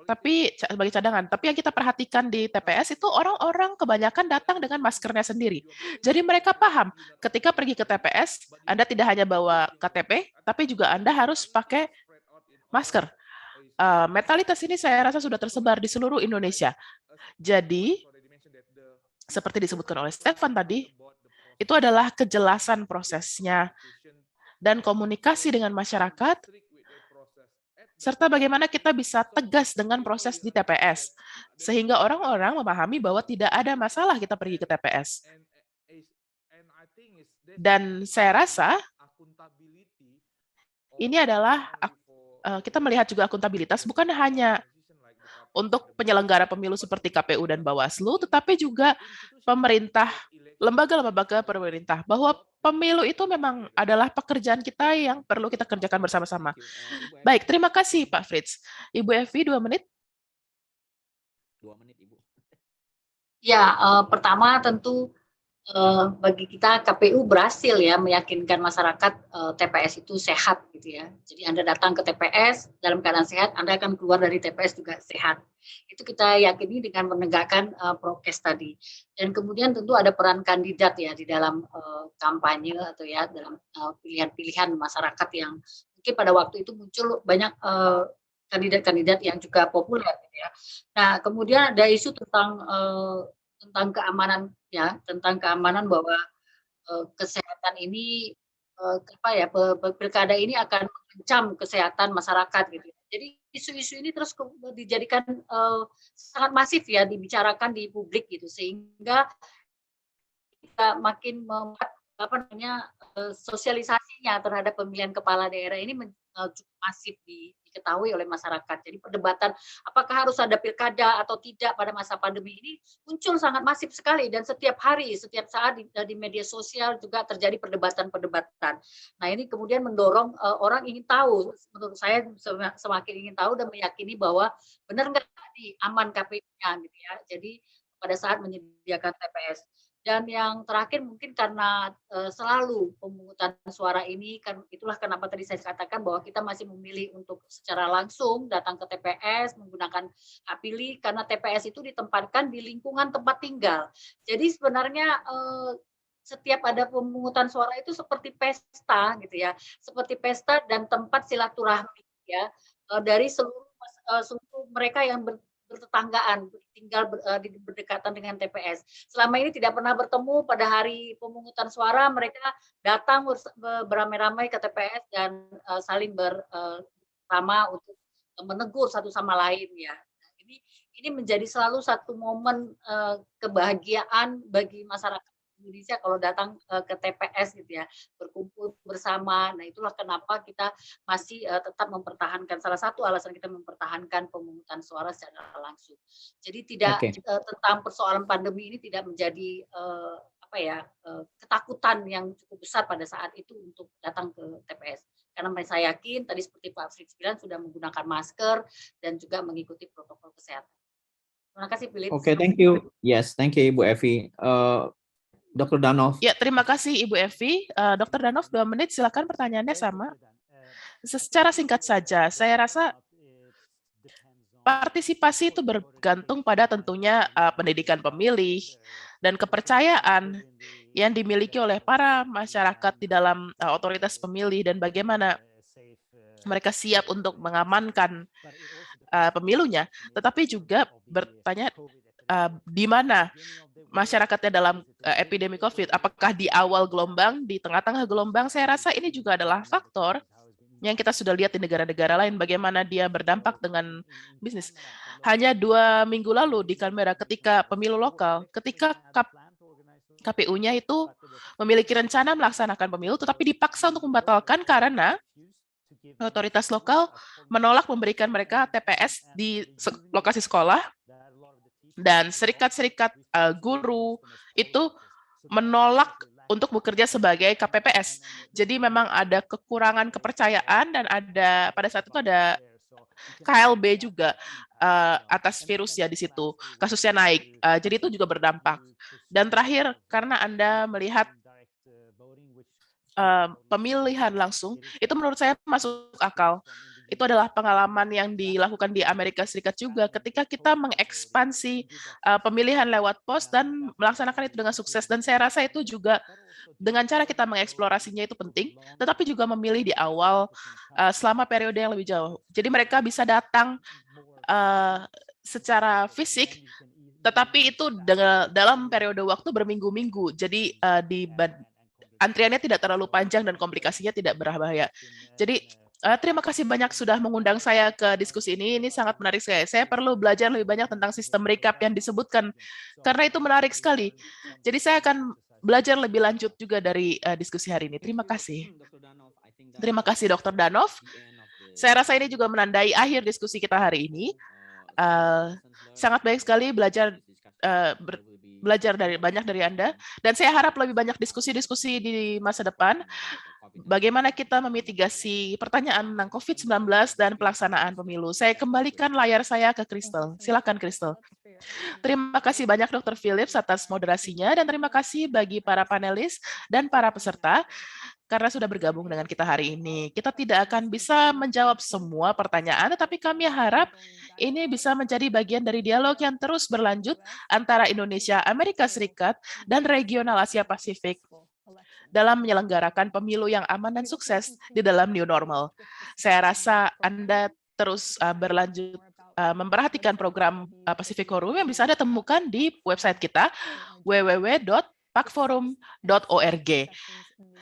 tapi sebagai cadangan. Tapi yang kita perhatikan di TPS itu orang-orang kebanyakan datang dengan maskernya sendiri. Jadi mereka paham ketika pergi ke TPS, Anda tidak hanya bawa KTP, tapi juga Anda harus pakai masker. Mentalitas ini saya rasa sudah tersebar di seluruh Indonesia. Jadi, seperti disebutkan oleh Stefan tadi, itu adalah kejelasan prosesnya dan komunikasi dengan masyarakat, serta bagaimana kita bisa tegas dengan proses di TPS, sehingga orang-orang memahami bahwa tidak ada masalah kita pergi ke TPS. Dan saya rasa ini adalah kita melihat juga akuntabilitas bukan hanya untuk penyelenggara pemilu seperti KPU dan Bawaslu, tetapi juga pemerintah, lembaga-lembaga pemerintah, bahwa pemilu itu memang adalah pekerjaan kita yang perlu kita kerjakan bersama-sama. Baik, terima kasih Pak Fritz. Ibu Evi, 2 menit. 2 menit, Ibu. Ya, pertama tentu bagi kita KPU berhasil ya meyakinkan masyarakat TPS itu sehat gitu ya. Jadi Anda datang ke TPS dalam keadaan sehat, Anda akan keluar dari TPS juga sehat. Itu kita yakini dengan menegakkan prokes tadi. Dan kemudian tentu ada peran kandidat ya di dalam kampanye atau ya dalam pilihan-pilihan masyarakat yang mungkin pada waktu itu muncul banyak kandidat-kandidat yang juga populer gitu ya. Nah, kemudian ada isu tentang keamanan ya, tentang keamanan bahwa kesehatan ini pilkada ini akan mengancam kesehatan masyarakat gitu. Jadi isu-isu ini terus dijadikan sangat masif ya dibicarakan di publik gitu, sehingga kita makin membuat sosialisasinya terhadap pemilihan kepala daerah ini cukup masif diketahui oleh masyarakat. Jadi perdebatan apakah harus ada pilkada atau tidak pada masa pandemi ini muncul sangat masif sekali, dan setiap hari, setiap saat di media sosial juga terjadi perdebatan-perdebatan. Nah, ini kemudian mendorong orang ingin tahu, menurut saya semakin ingin tahu dan meyakini bahwa benar nggak aman KPU-nya gitu ya. Jadi pada saat menyediakan TPS. Dan yang terakhir mungkin karena selalu pemungutan suara ini, kan itulah kenapa tadi saya katakan bahwa kita masih memilih untuk secara langsung datang ke TPS menggunakan hak pilih, karena TPS itu ditempatkan di lingkungan tempat tinggal. Jadi sebenarnya setiap ada pemungutan suara itu seperti pesta gitu ya, seperti pesta dan tempat silaturahmi ya dari seluruh mereka yang bertetanggaan, tinggal berdekatan dengan TPS. Selama ini tidak pernah bertemu, pada hari pemungutan suara mereka datang beramai-ramai ke TPS dan saling bersama untuk menegur satu sama lain ya. Ini menjadi selalu satu momen kebahagiaan bagi masyarakat Indonesia kalau datang ke TPS gitu ya, berkumpul bersama. Nah, itulah kenapa kita masih tetap mempertahankan, salah satu alasan kita mempertahankan pemungutan suara secara langsung. Jadi tidak tentang persoalan pandemi ini tidak menjadi ketakutan yang cukup besar pada saat itu untuk datang ke TPS. Karena saya yakin tadi seperti Pak Fritz bilang sudah menggunakan masker dan juga mengikuti protokol kesehatan. Terima kasih, Philip. Oke, thank you. Yes, thank you, Ibu Evi. Dr. Danov. Ya, terima kasih Ibu Evi. Dr. Danov, 2 menit, silakan pertanyaannya sama. Secara singkat saja, saya rasa partisipasi itu bergantung pada tentunya pendidikan pemilih dan kepercayaan yang dimiliki oleh para masyarakat di dalam otoritas pemilih dan bagaimana mereka siap untuk mengamankan pemilunya, tetapi juga bertanya di mana masyarakatnya dalam epidemi COVID, apakah di awal gelombang, di tengah-tengah gelombang. Saya rasa ini juga adalah faktor yang kita sudah lihat di negara-negara lain, bagaimana dia berdampak dengan bisnis. Hanya 2 minggu lalu di Canberra ketika pemilu lokal, ketika KPU-nya itu memiliki rencana melaksanakan pemilu, tetapi dipaksa untuk membatalkan karena otoritas lokal menolak memberikan mereka TPS di lokasi sekolah, dan serikat-serikat guru itu menolak untuk bekerja sebagai KPPS. Jadi memang ada kekurangan kepercayaan dan ada pada saat itu ada KLB juga atas virus ya di situ, kasusnya naik. Jadi itu juga berdampak. Dan terakhir, karena Anda melihat pemilihan langsung, itu menurut saya masuk akal. Itu adalah pengalaman yang dilakukan di Amerika Serikat juga ketika kita mengekspansi pemilihan lewat pos dan melaksanakan itu dengan sukses. Dan saya rasa itu juga dengan cara kita mengeksplorasinya itu penting, tetapi juga memilih di awal selama periode yang lebih jauh. Jadi mereka bisa datang secara fisik, tetapi itu dalam periode waktu berminggu-minggu. Jadi antriannya tidak terlalu panjang dan komplikasinya tidak berbahaya. Jadi terima kasih banyak sudah mengundang saya ke diskusi ini. Ini sangat menarik sekali. Saya perlu belajar lebih banyak tentang sistem recap yang disebutkan, karena itu menarik sekali. Jadi saya akan belajar lebih lanjut juga dari diskusi hari ini. Terima kasih. Terima kasih, Dr. Danov. Saya rasa ini juga menandai akhir diskusi kita hari ini. Sangat baik sekali belajar banyak dari Anda, dan saya harap lebih banyak diskusi-diskusi di masa depan. Bagaimana kita memitigasi pertanyaan tentang COVID-19 dan pelaksanaan pemilu. Saya kembalikan layar saya ke Crystal. Silakan, Crystal. Terima kasih banyak Dr. Phillips atas moderasinya, dan terima kasih bagi para panelis dan para peserta karena sudah bergabung dengan kita hari ini. Kita tidak akan bisa menjawab semua pertanyaan, tetapi kami harap ini bisa menjadi bagian dari dialog yang terus berlanjut antara Indonesia, Amerika Serikat, dan regional Asia Pasifik dalam menyelenggarakan pemilu yang aman dan sukses di dalam new normal. Saya rasa Anda terus berlanjut memperhatikan program Pacific Forum yang bisa Anda temukan di website kita www.pacforum.org.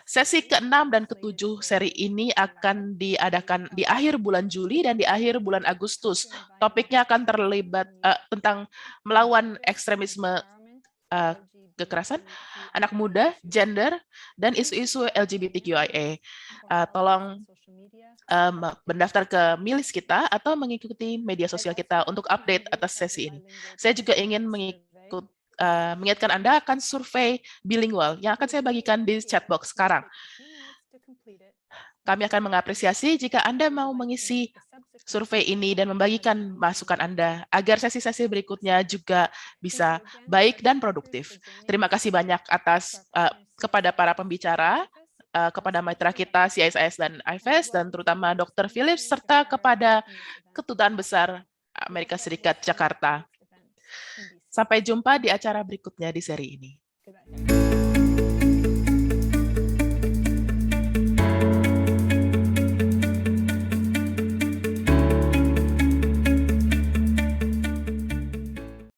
Sesi ke-6 dan ke-7 seri ini akan diadakan di akhir bulan Juli dan di akhir bulan Agustus. Topiknya akan terlibat tentang melawan ekstremisme kekerasan, anak muda, gender, dan isu-isu LGBTQIA. Tolong mendaftar ke milis kita atau mengikuti media sosial kita untuk update atas sesi ini. Saya juga ingin mengingatkan Anda akan survei bilingual yang akan saya bagikan di chat box sekarang. Kami akan mengapresiasi jika Anda mau mengisi survei ini dan membagikan masukan Anda agar sesi-sesi berikutnya juga bisa baik dan produktif. Terima kasih banyak atas kepada para pembicara, kepada mitra kita CSIS dan IFES, dan terutama Dr. Phillips, serta kepada Kedutaan Besar Amerika Serikat Jakarta. Sampai jumpa di acara berikutnya di seri ini.